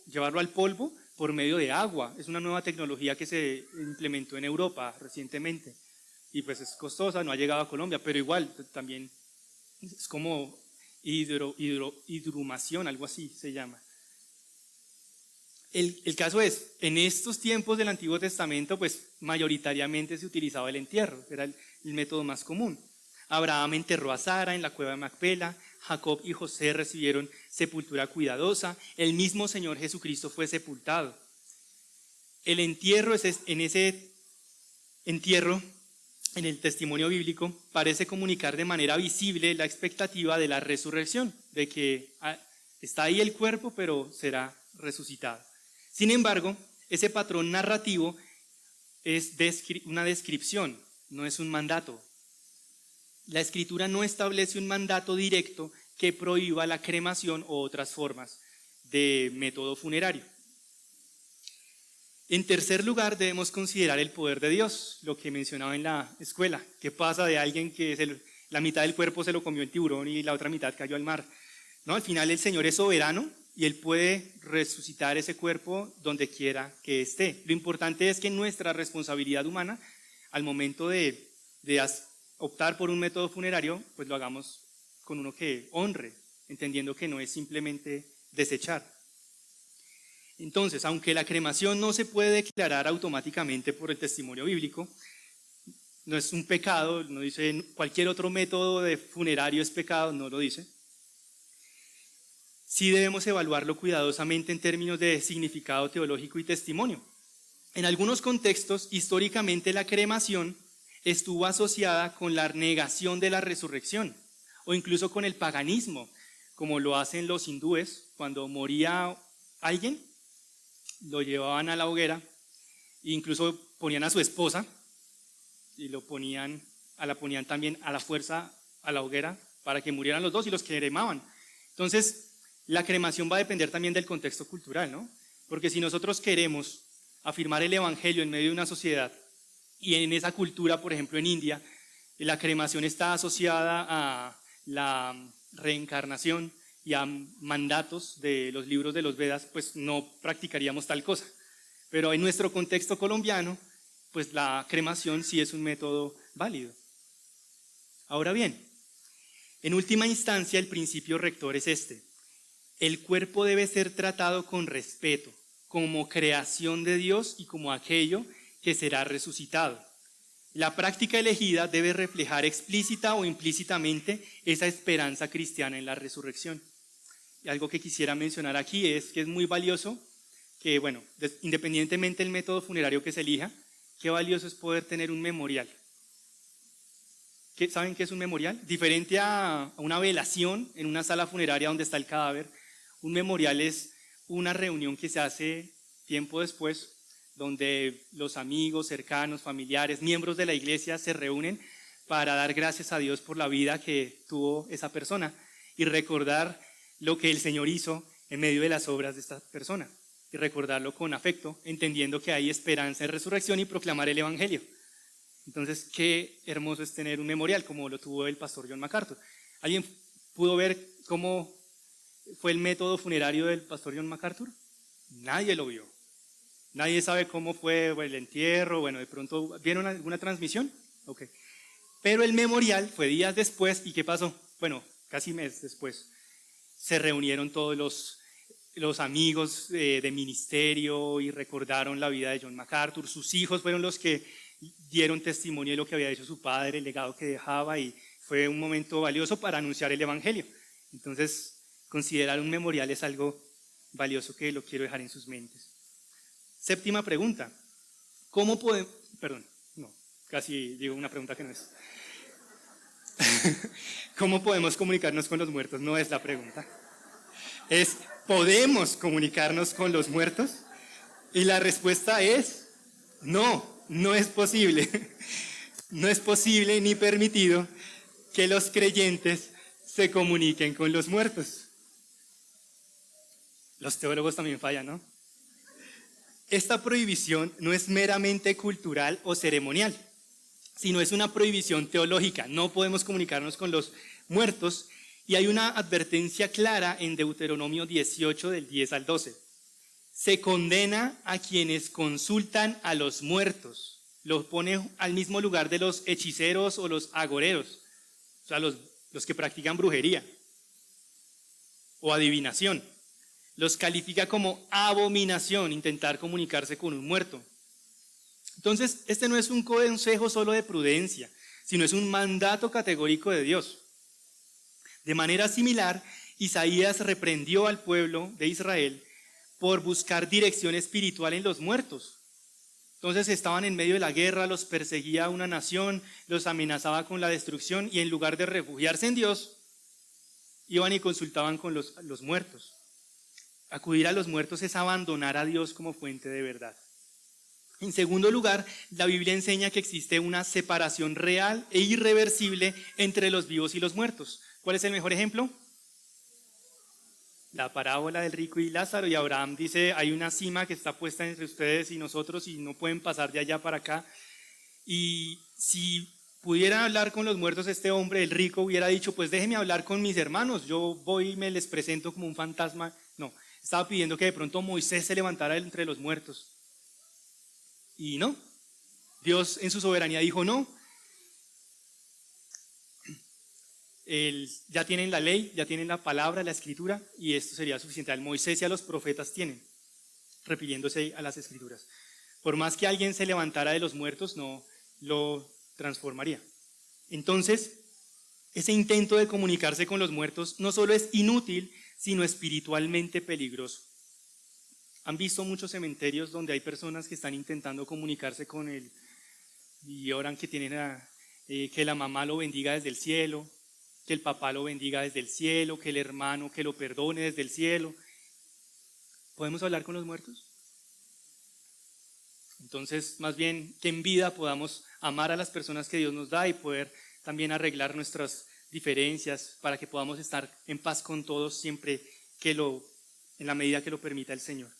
llevarlo al polvo por medio de agua. Es una nueva tecnología que se implementó en Europa recientemente y pues es costosa, no ha llegado a Colombia, pero igual también es como hidromación, algo así se llama. El caso es, en estos tiempos del Antiguo Testamento, pues mayoritariamente se utilizaba el entierro, era el método más común. Abraham enterró a Sara en la cueva de Macpela, Jacob y José recibieron sepultura cuidadosa, el mismo Señor Jesucristo fue sepultado. El entierro, en ese entierro, en el testimonio bíblico, parece comunicar de manera visible la expectativa de la resurrección, de que está ahí el cuerpo, pero será resucitado. Sin embargo, ese patrón narrativo es una descripción, no es un mandato. La Escritura no establece un mandato directo que prohíba la cremación o otras formas de método funerario. En tercer lugar, debemos considerar el poder de Dios, lo que mencionaba en la escuela. ¿Qué pasa de alguien que la mitad del cuerpo se lo comió el tiburón y la otra mitad cayó al mar? ¿No? Al final el Señor es soberano y Él puede resucitar ese cuerpo donde quiera que esté. Lo importante es que nuestra responsabilidad humana, al momento de optar por un método funerario, pues lo hagamos con uno que honre, entendiendo que no es simplemente desechar. Entonces, aunque la cremación no se puede declarar automáticamente por el testimonio bíblico, no es un pecado, no dice cualquier otro método de funerario es pecado, no lo dice. Sí debemos evaluarlo cuidadosamente en términos de significado teológico y testimonio. En algunos contextos, históricamente la cremación estuvo asociada con la negación de la resurrección o incluso con el paganismo, como lo hacen los hindúes. Cuando moría alguien, lo llevaban a la hoguera e incluso ponían a su esposa y la ponían también a la fuerza a la hoguera para que murieran los dos y los cremaban. Entonces, la cremación va a depender también del contexto cultural, ¿no? Porque si nosotros queremos afirmar el evangelio en medio de una sociedad y en esa cultura, por ejemplo en India, la cremación está asociada a la reencarnación y a mandatos de los libros de los Vedas, pues no practicaríamos tal cosa. Pero en nuestro contexto colombiano, pues la cremación sí es un método válido. Ahora bien, en última instancia el principio rector es este: el cuerpo debe ser tratado con respeto, como creación de Dios y como aquello que será resucitado. La práctica elegida debe reflejar explícita o implícitamente esa esperanza cristiana en la resurrección. Y algo que quisiera mencionar aquí es que es muy valioso que, bueno, independientemente del método funerario que se elija, qué valioso es poder tener un memorial. ¿Saben qué es un memorial? Diferente a una velación en una sala funeraria donde está el cadáver, un memorial es una reunión que se hace tiempo después, donde los amigos, cercanos, familiares, miembros de la iglesia se reúnen para dar gracias a Dios por la vida que tuvo esa persona y recordar lo que el Señor hizo en medio de las obras de esta persona y recordarlo con afecto, entendiendo que hay esperanza en resurrección y proclamar el evangelio. Entonces, qué hermoso es tener un memorial como lo tuvo el pastor John MacArthur. ¿Alguien pudo ver cómo fue el método funerario del pastor John MacArthur? Nadie lo vio. Nadie sabe cómo fue el entierro. Bueno, de pronto, ¿vieron alguna transmisión? Ok. Pero el memorial fue días después. ¿Y qué pasó? Bueno, casi mes después. Se reunieron todos los amigos de ministerio y recordaron la vida de John MacArthur. Sus hijos fueron los que dieron testimonio de lo que había hecho su padre, el legado que dejaba, y fue un momento valioso para anunciar el evangelio. Entonces, considerar un memorial es algo valioso que lo quiero dejar en sus mentes. Séptima pregunta. ¿Cómo podemos? Perdón, no, casi digo una pregunta que no es. ¿Cómo podemos comunicarnos con los muertos? No es la pregunta. Es, ¿podemos comunicarnos con los muertos? Y la respuesta es no, no es posible. No es posible ni permitido que los creyentes se comuniquen con los muertos. Los teólogos también fallan, ¿no? Esta prohibición no es meramente cultural o ceremonial, sino es una prohibición teológica. No podemos comunicarnos con los muertos y hay una advertencia clara en Deuteronomio 18 del 10 al 12. Se condena a quienes consultan a los muertos. Los pone al mismo lugar de los hechiceros o los agoreros, o sea, los que practican brujería o adivinación. Los califica como abominación intentar comunicarse con un muerto. Entonces, este no es un consejo solo de prudencia, sino es un mandato categórico de Dios. De manera similar, Isaías reprendió al pueblo de Israel por buscar dirección espiritual en los muertos. Entonces estaban en medio de la guerra, los perseguía una nación, los amenazaba con la destrucción y en lugar de refugiarse en Dios, iban y consultaban con los muertos. Acudir a los muertos es abandonar a Dios como fuente de verdad. En segundo lugar, la Biblia enseña que existe una separación real e irreversible entre los vivos y los muertos. ¿Cuál es el mejor ejemplo? La parábola del rico y Lázaro, y Abraham dice, hay una cima que está puesta entre ustedes y nosotros y no pueden pasar de allá para acá. Y si pudiera hablar con los muertos, este hombre, el rico, hubiera dicho, pues déjeme hablar con mis hermanos, yo voy y me les presento como un fantasma. No, estaba pidiendo que de pronto Moisés se levantara entre los muertos. Y no, Dios en su soberanía dijo no. Ya tienen la ley, ya tienen la palabra, la escritura, y esto sería suficiente. Al Moisés y a los profetas tienen, refiriéndose a las escrituras. Por más que alguien se levantara de los muertos, no lo transformaría. Entonces, ese intento de comunicarse con los muertos no solo es inútil, sino espiritualmente peligroso. ¿Han visto muchos cementerios donde hay personas que están intentando comunicarse con él y oran que que la mamá lo bendiga desde el cielo, que el papá lo bendiga desde el cielo, que el hermano que lo perdone desde el cielo? ¿Podemos hablar con los muertos? Entonces, más bien que en vida podamos amar a las personas que Dios nos da y poder también arreglar nuestras diferencias para que podamos estar en paz con todos siempre en la medida que lo permita el Señor.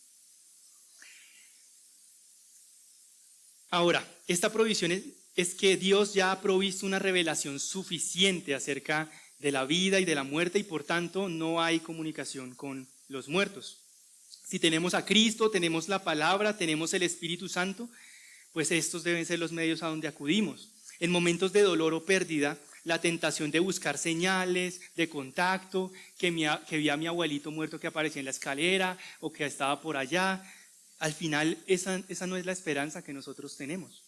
Ahora, esta provisión es que Dios ya ha provisto una revelación suficiente acerca de la vida y de la muerte y por tanto no hay comunicación con los muertos. Si tenemos a Cristo, tenemos la palabra, tenemos el Espíritu Santo, pues estos deben ser los medios a donde acudimos. En momentos de dolor o pérdida, la tentación de buscar señales de contacto, que vi a mi abuelito muerto que aparecía en la escalera o que estaba por allá, al final esa no es la esperanza que nosotros tenemos.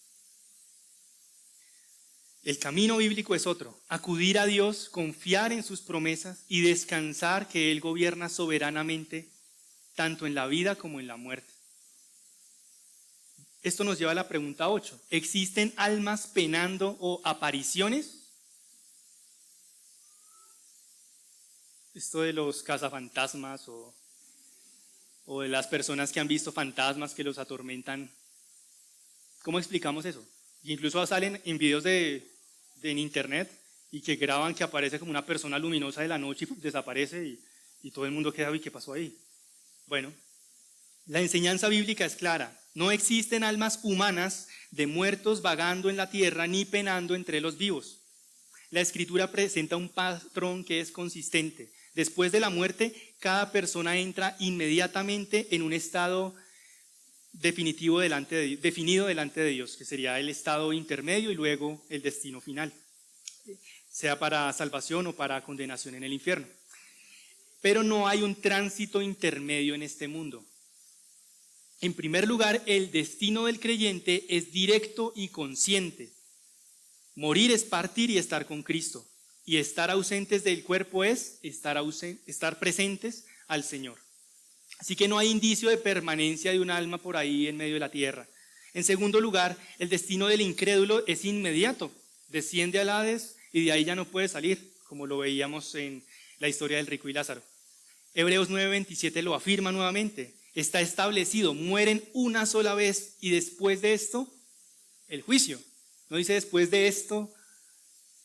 El camino bíblico es otro: acudir a Dios, confiar en sus promesas y descansar que Él gobierna soberanamente tanto en la vida como en la muerte. Esto nos lleva a la pregunta 8. ¿Existen almas penando o apariciones? Esto de los cazafantasmas o de las personas que han visto fantasmas que los atormentan, ¿cómo explicamos eso? Y incluso salen en videos en internet y que graban que aparece como una persona luminosa de la noche y desaparece y todo el mundo queda, ¿y qué pasó ahí? Bueno, la enseñanza bíblica es clara: no existen almas humanas de muertos vagando en la tierra ni penando entre los vivos. La Escritura presenta un patrón que es consistente. Después de la muerte, cada persona entra inmediatamente en un estado definido delante de Dios, que sería el estado intermedio y luego el destino final, sea para salvación o para condenación en el infierno. Pero no hay un tránsito intermedio en este mundo. En primer lugar, el destino del creyente es directo y consciente. Morir es partir y estar con Cristo. Y estar ausentes del cuerpo es estar presentes al Señor. Así que no hay indicio de permanencia de un alma por ahí en medio de la tierra. En segundo lugar, el destino del incrédulo es inmediato. Desciende al Hades y de ahí ya no puede salir, como lo veíamos en la historia del rico y Lázaro. Hebreos 9:27 lo afirma nuevamente. Está establecido, mueren una sola vez y después de esto, el juicio. No dice después de esto,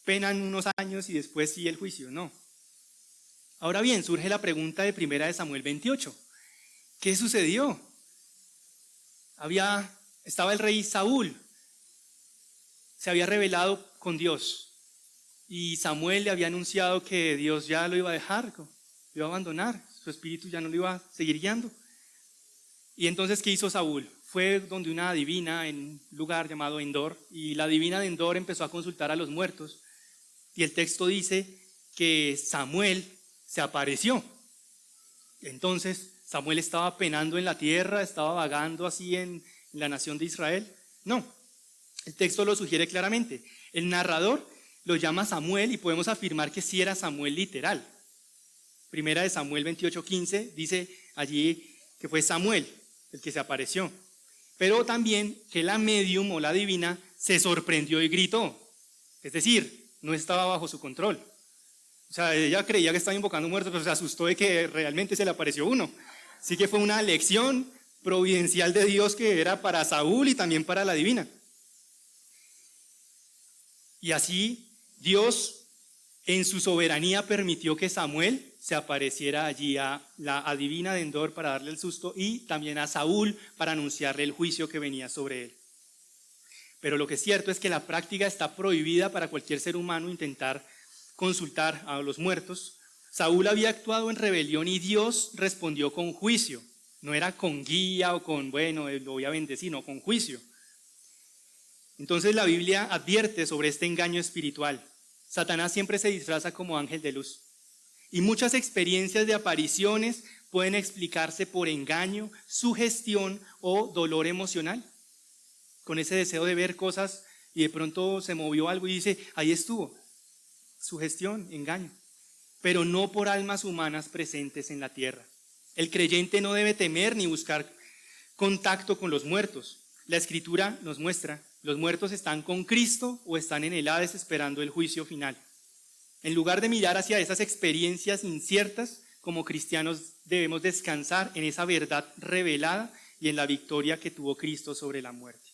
penan unos años y después sí el juicio, no. Ahora bien, surge la pregunta de 1 Samuel 28. ¿Qué sucedió? Estaba el rey Saúl, se había rebelado con Dios y Samuel le había anunciado que Dios ya lo iba a dejar, lo iba a abandonar, su espíritu ya no lo iba a seguir guiando. Y entonces, ¿qué hizo Saúl? Fue donde una adivina en un lugar llamado Endor, y la adivina de Endor empezó a consultar a los muertos, y el texto dice que Samuel se apareció. Entonces, ¿Samuel estaba penando en la tierra, estaba vagando así en la nación de Israel? No, el texto lo sugiere claramente. El narrador lo llama Samuel y podemos afirmar que sí era Samuel literal. Primera de Samuel 28:15 dice allí que fue Samuel el que se apareció. Pero también que la medium o la divina se sorprendió y gritó. Es decir, no estaba bajo su control. O sea, ella creía que estaba invocando muertos, pero se asustó de que realmente se le apareció uno. Así que fue una lección providencial de Dios que era para Saúl y también para la divina. Y así Dios en su soberanía permitió que Samuel se apareciera allí a la adivina de Endor para darle el susto y también a Saúl para anunciarle el juicio que venía sobre él. Pero lo que es cierto es que la práctica está prohibida para cualquier ser humano intentar consultar a los muertos. Saúl había actuado en rebelión y Dios respondió con juicio. No era con guía o con, bueno, lo voy a bendecir, no, con juicio. Entonces la Biblia advierte sobre este engaño espiritual. Satanás siempre se disfraza como ángel de luz. Y muchas experiencias de apariciones pueden explicarse por engaño, sugestión o dolor emocional. Con ese deseo de ver cosas y de pronto se movió algo y dice, ahí estuvo. Sugestión, engaño. Pero no por almas humanas presentes en la tierra. El creyente no debe temer ni buscar contacto con los muertos. La Escritura nos muestra, los muertos están con Cristo o están en el Hades esperando el juicio final. En lugar de mirar hacia esas experiencias inciertas, como cristianos debemos descansar en esa verdad revelada y en la victoria que tuvo Cristo sobre la muerte.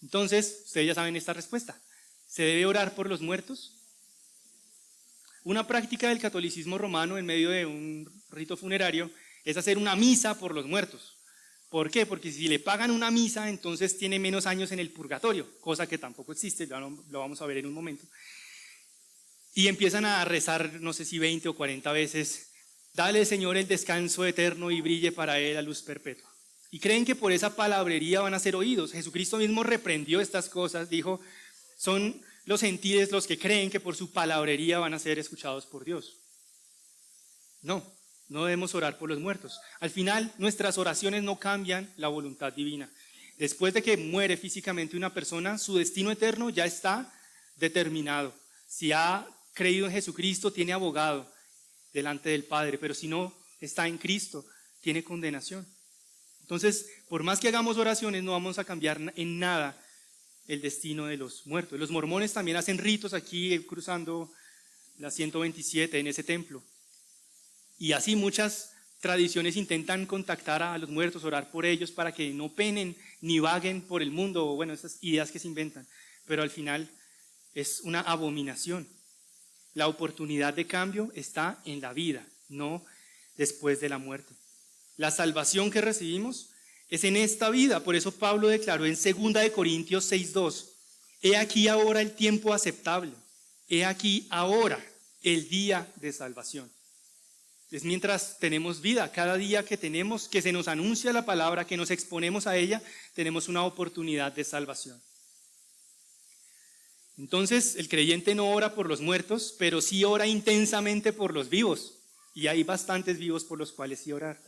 Entonces, ustedes ya saben esta respuesta. ¿Se debe orar por los muertos? Una práctica del catolicismo romano en medio de un rito funerario es hacer una misa por los muertos. ¿Por qué? Porque si le pagan una misa, entonces tiene menos años en el purgatorio, cosa que tampoco existe, lo vamos a ver en un momento. Y empiezan a rezar, no sé si 20 o 40 veces, dale Señor el descanso eterno y brille para él la luz perpetua. Y creen que por esa palabrería van a ser oídos. Jesucristo mismo reprendió estas cosas, dijo, son los gentiles los que creen que por su palabrería van a ser escuchados por Dios. No debemos orar por los muertos. Al final, nuestras oraciones no cambian la voluntad divina. Después de que muere físicamente una persona, su destino eterno ya está determinado. Si ha creído en Jesucristo, tiene abogado delante del Padre, pero si no está en Cristo, tiene condenación. Entonces, por más que hagamos oraciones, no vamos a cambiar en nada el destino de los muertos. Los mormones también hacen ritos aquí cruzando la 127 en ese templo. Y así muchas tradiciones intentan contactar a los muertos, orar por ellos para que no penen ni vaguen por el mundo, o bueno, esas ideas que se inventan. Pero al final es una abominación. La oportunidad de cambio está en la vida, no después de la muerte. La salvación que recibimos es en esta vida. Por eso Pablo declaró en 2 Corintios 6:2, he aquí ahora el tiempo aceptable, he aquí ahora el día de salvación. Es mientras tenemos vida, cada día que tenemos, que se nos anuncia la palabra, que nos exponemos a ella, tenemos una oportunidad de salvación. Entonces, el creyente no ora por los muertos, pero sí ora intensamente por los vivos. Y hay bastantes vivos por los cuales sí orar.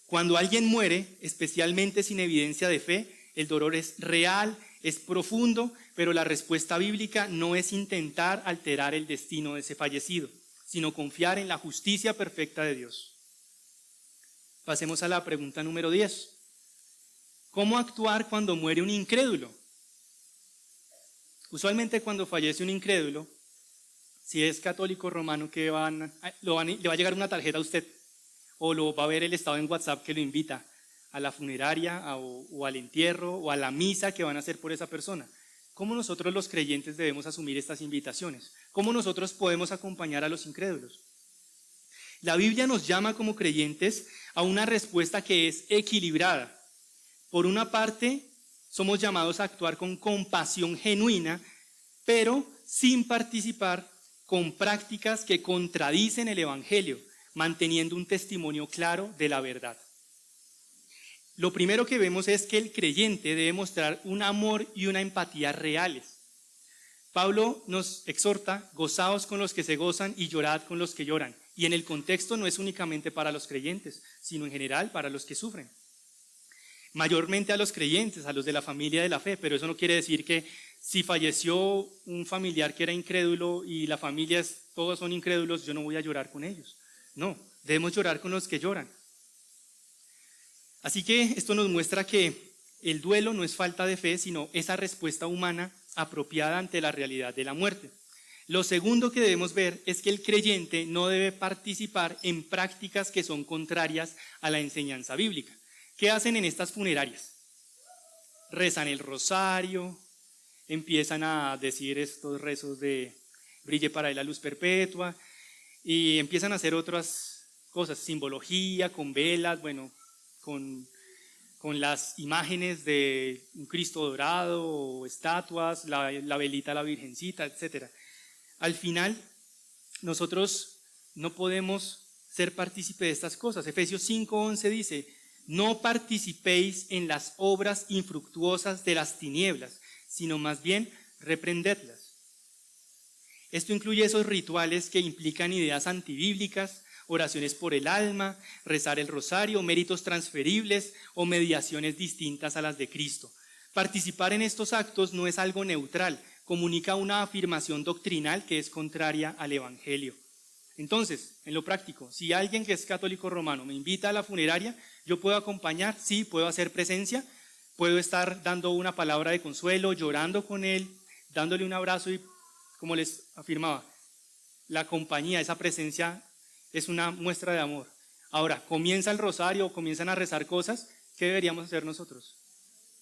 Cuando alguien muere, especialmente sin evidencia de fe, el dolor es real, es profundo, pero la respuesta bíblica no es intentar alterar el destino de ese fallecido, sino confiar en la justicia perfecta de Dios. Pasemos a la pregunta número 10. ¿Cómo actuar cuando muere un incrédulo? Usualmente cuando fallece un incrédulo, si es católico romano, le va a llegar una tarjeta a usted, o lo va a ver el estado en WhatsApp que lo invita a la funeraria o al entierro o a la misa que van a hacer por esa persona. ¿Cómo nosotros los creyentes debemos asumir estas invitaciones? ¿Cómo nosotros podemos acompañar a los incrédulos? La Biblia nos llama como creyentes a una respuesta que es equilibrada. Por una parte, somos llamados a actuar con compasión genuina, pero sin participar con prácticas que contradicen el Evangelio, manteniendo un testimonio claro de la verdad. Lo primero que vemos es que el creyente debe mostrar un amor y una empatía reales. Pablo nos exhorta, gozaos con los que se gozan y llorad con los que lloran. Y en el contexto no es únicamente para los creyentes, sino en general para los que sufren. Mayormente a los creyentes, a los de la familia de la fe, pero eso no quiere decir que si falleció un familiar que era incrédulo y la familia todos son incrédulos, yo no voy a llorar con ellos. No, debemos llorar con los que lloran. Así que esto nos muestra que el duelo no es falta de fe, sino esa respuesta humana apropiada ante la realidad de la muerte. Lo segundo que debemos ver es que el creyente no debe participar en prácticas que son contrarias a la enseñanza bíblica. ¿Qué hacen en estas funerarias? Rezan el rosario, empiezan a decir estos rezos de brille para él la luz perpetua y empiezan a hacer otras cosas, simbología, con velas, bueno, con las imágenes de un Cristo dorado o estatuas, la velita a la Virgencita, etc. Al final, nosotros no podemos ser partícipes de estas cosas. Efesios 5:11 dice, no participéis en las obras infructuosas de las tinieblas, sino más bien reprendedlas. Esto incluye esos rituales que implican ideas antibíblicas, oraciones por el alma, rezar el rosario, méritos transferibles o mediaciones distintas a las de Cristo. Participar en estos actos no es algo neutral, comunica una afirmación doctrinal que es contraria al Evangelio. Entonces, en lo práctico, si alguien que es católico romano me invita a la funeraria, yo puedo acompañar, sí, puedo hacer presencia, puedo estar dando una palabra de consuelo, llorando con él, dándole un abrazo y, como les afirmaba, la compañía, esa presencia es una muestra de amor. Ahora, comienza el rosario o comienzan a rezar cosas, ¿qué deberíamos hacer nosotros?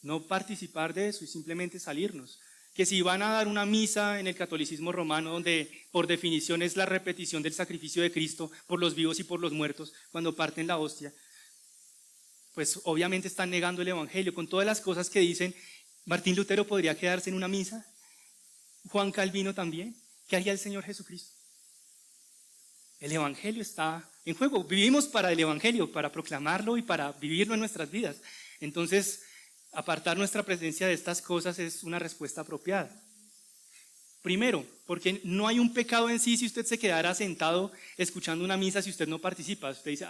No participar de eso y simplemente salirnos. Que si van a dar una misa en el catolicismo romano, donde por definición es la repetición del sacrificio de Cristo por los vivos y por los muertos, cuando parten la hostia, pues obviamente están negando el Evangelio. Con todas las cosas que dicen, Martín Lutero podría quedarse en una misa, Juan Calvino también. ¿Qué haría el Señor Jesucristo? El Evangelio está en juego. Vivimos para el Evangelio, para proclamarlo y para vivirlo en nuestras vidas. Entonces, apartar nuestra presencia de estas cosas es una respuesta apropiada. Primero, porque no hay un pecado en sí si usted se quedara sentado escuchando una misa si usted no participa. Usted dice,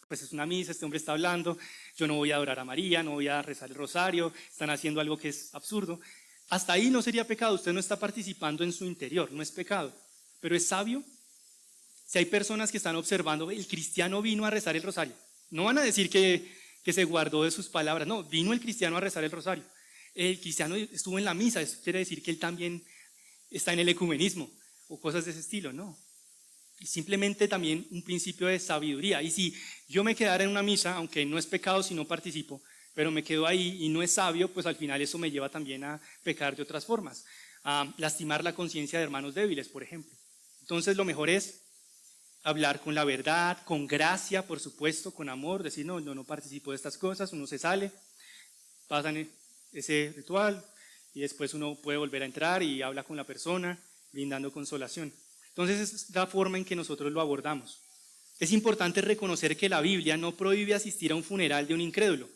pues es una misa, este hombre está hablando, yo no voy a adorar a María, no voy a rezar el rosario, están haciendo algo que es absurdo. Hasta ahí no sería pecado, usted no está participando en su interior, no es pecado. Pero es sabio. Si hay personas que están observando, el cristiano vino a rezar el rosario, no van a decir que se guardó de sus palabras, no, vino el cristiano a rezar el rosario. El cristiano estuvo en la misa, eso quiere decir que él también está en el ecumenismo o cosas de ese estilo, no. Y simplemente también un principio de sabiduría. Y si yo me quedara en una misa, aunque no es pecado si no participo, pero me quedo ahí y no es sabio, pues al final eso me lleva también a pecar de otras formas, a lastimar la conciencia de hermanos débiles, por ejemplo. Entonces lo mejor es hablar con la verdad, con gracia, por supuesto, con amor, decir no participo de estas cosas, uno se sale, pasan ese ritual y después uno puede volver a entrar y habla con la persona, brindando consolación. Entonces es la forma en que nosotros lo abordamos. Es importante reconocer que la Biblia no prohíbe asistir a un funeral de un incrédulo,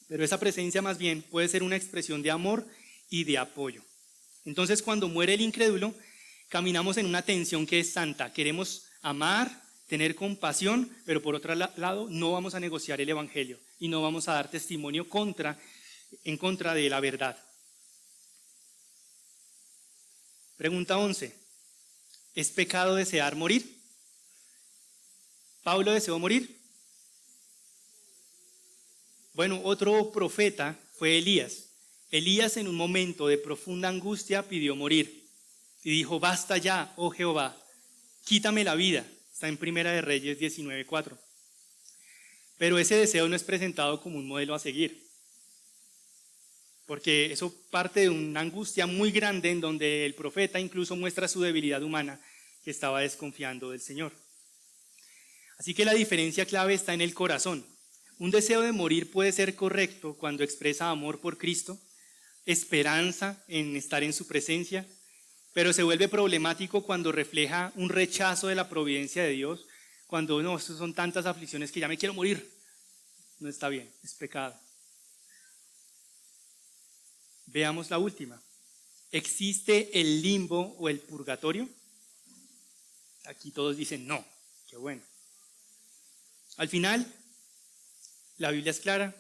pero esa presencia más bien puede ser una expresión de amor y de apoyo. Entonces cuando muere el incrédulo, caminamos en una tensión que es santa, queremos amar, tener compasión, pero por otro lado no vamos a negociar el Evangelio y no vamos a dar testimonio en contra de la verdad. Pregunta 11. ¿Es pecado desear morir? ¿Pablo deseó morir? Bueno, otro profeta fue Elías. Elías en un momento de profunda angustia pidió morir y dijo, basta ya, oh Jehová, quítame la vida. Está en Primera de Reyes 19:4. Pero ese deseo no es presentado como un modelo a seguir, porque eso parte de una angustia muy grande en donde el profeta incluso muestra su debilidad humana, que estaba desconfiando del Señor. Así que la diferencia clave está en el corazón. Un deseo de morir puede ser correcto cuando expresa amor por Cristo, esperanza en estar en su presencia, pero se vuelve problemático cuando refleja un rechazo de la providencia de Dios, cuando no, son tantas aflicciones que ya me quiero morir. No está bien, es pecado. Veamos la última. ¿Existe el limbo o el purgatorio? Aquí todos dicen no, qué bueno. Al final, la Biblia es clara.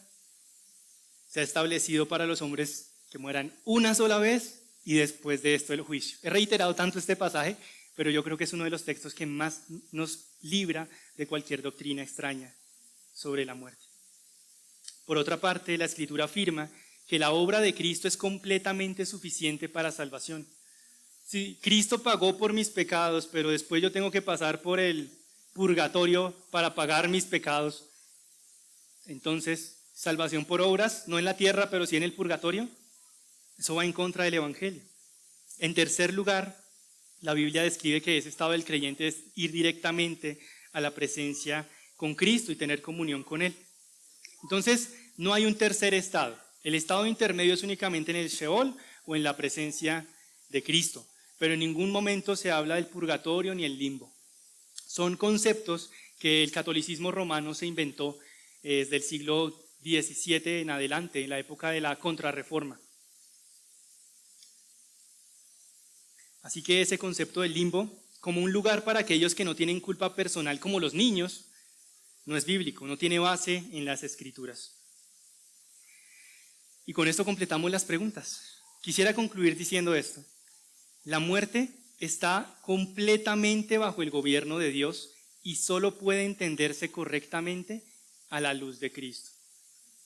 Se ha establecido para los hombres que mueran una sola vez y después de esto el juicio. He reiterado tanto este pasaje, pero yo creo que es uno de los textos que más nos libra de cualquier doctrina extraña sobre la muerte. Por otra parte, la Escritura afirma que la obra de Cristo es completamente suficiente para salvación. Si Cristo pagó por mis pecados, pero después yo tengo que pasar por el purgatorio para pagar mis pecados, entonces, salvación por obras, no en la tierra, pero sí en el purgatorio, eso va en contra del Evangelio. En tercer lugar, la Biblia describe que ese estado del creyente es ir directamente a la presencia con Cristo y tener comunión con Él. Entonces, no hay un tercer estado. El estado intermedio es únicamente en el Sheol o en la presencia de Cristo, pero en ningún momento se habla del purgatorio ni el limbo. Son conceptos que el catolicismo romano se inventó desde el siglo XVII en adelante, en la época de la Contrarreforma. Así que ese concepto del limbo, como un lugar para aquellos que no tienen culpa personal como los niños, no es bíblico, no tiene base en las Escrituras. Y con esto completamos las preguntas. Quisiera concluir diciendo esto. La muerte está completamente bajo el gobierno de Dios y solo puede entenderse correctamente a la luz de Cristo.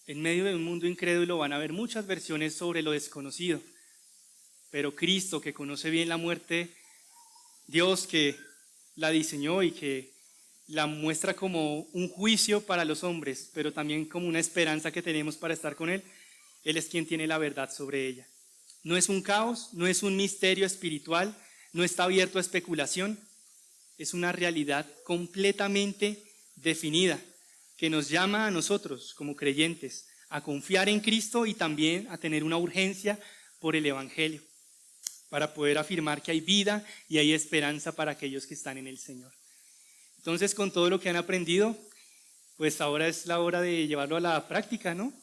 En medio de un mundo incrédulo van a haber muchas versiones sobre lo desconocido, pero Cristo, que conoce bien la muerte, Dios que la diseñó y que la muestra como un juicio para los hombres, pero también como una esperanza que tenemos para estar con Él, Él es quien tiene la verdad sobre ella. No es un caos, no es un misterio espiritual, no está abierto a especulación, es una realidad completamente definida que nos llama a nosotros como creyentes a confiar en Cristo y también a tener una urgencia por el Evangelio, para poder afirmar que hay vida y hay esperanza para aquellos que están en el Señor. Entonces, con todo lo que han aprendido, pues ahora es la hora de llevarlo a la práctica, ¿no?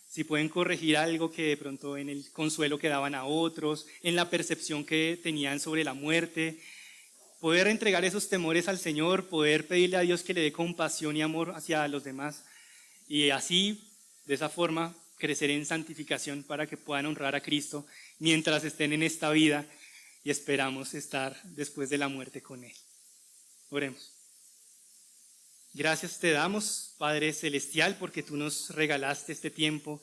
Si pueden corregir algo que de pronto en el consuelo que daban a otros, en la percepción que tenían sobre la muerte, poder entregar esos temores al Señor, poder pedirle a Dios que le dé compasión y amor hacia los demás y así, de esa forma, crecer en santificación para que puedan honrar a Cristo mientras estén en esta vida y esperamos estar después de la muerte con Él. Oremos. Gracias te damos, Padre Celestial, porque tú nos regalaste este tiempo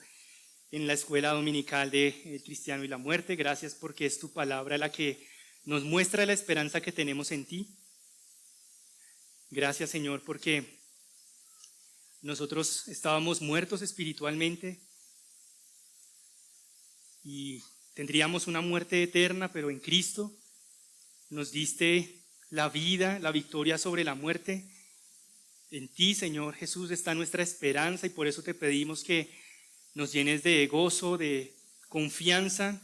en la escuela dominical de El Cristiano y la Muerte. Gracias porque es tu palabra la que nos muestra la esperanza que tenemos en ti. Gracias, Señor, porque nosotros estábamos muertos espiritualmente y tendríamos una muerte eterna, pero en Cristo nos diste la vida, la victoria sobre la muerte. En ti, Señor Jesús, está nuestra esperanza y por eso te pedimos que nos llenes de gozo, de confianza,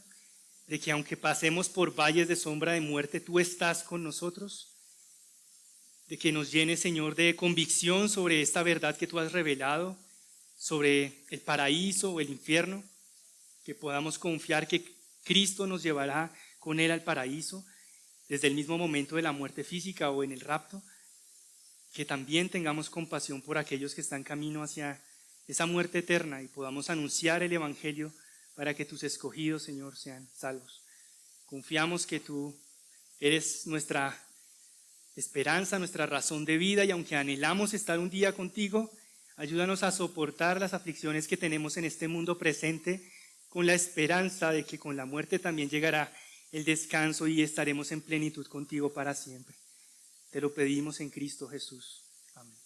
de que aunque pasemos por valles de sombra de muerte, tú estás con nosotros, de que nos llenes, Señor, de convicción sobre esta verdad que tú has revelado, sobre el paraíso o el infierno, que podamos confiar que Cristo nos llevará con Él al paraíso desde el mismo momento de la muerte física o en el rapto, que también tengamos compasión por aquellos que están camino hacia esa muerte eterna y podamos anunciar el Evangelio para que tus escogidos, Señor, sean salvos. Confiamos que tú eres nuestra esperanza, nuestra razón de vida y aunque anhelamos estar un día contigo, ayúdanos a soportar las aflicciones que tenemos en este mundo presente con la esperanza de que con la muerte también llegará el descanso y estaremos en plenitud contigo para siempre. Te lo pedimos en Cristo Jesús. Amén.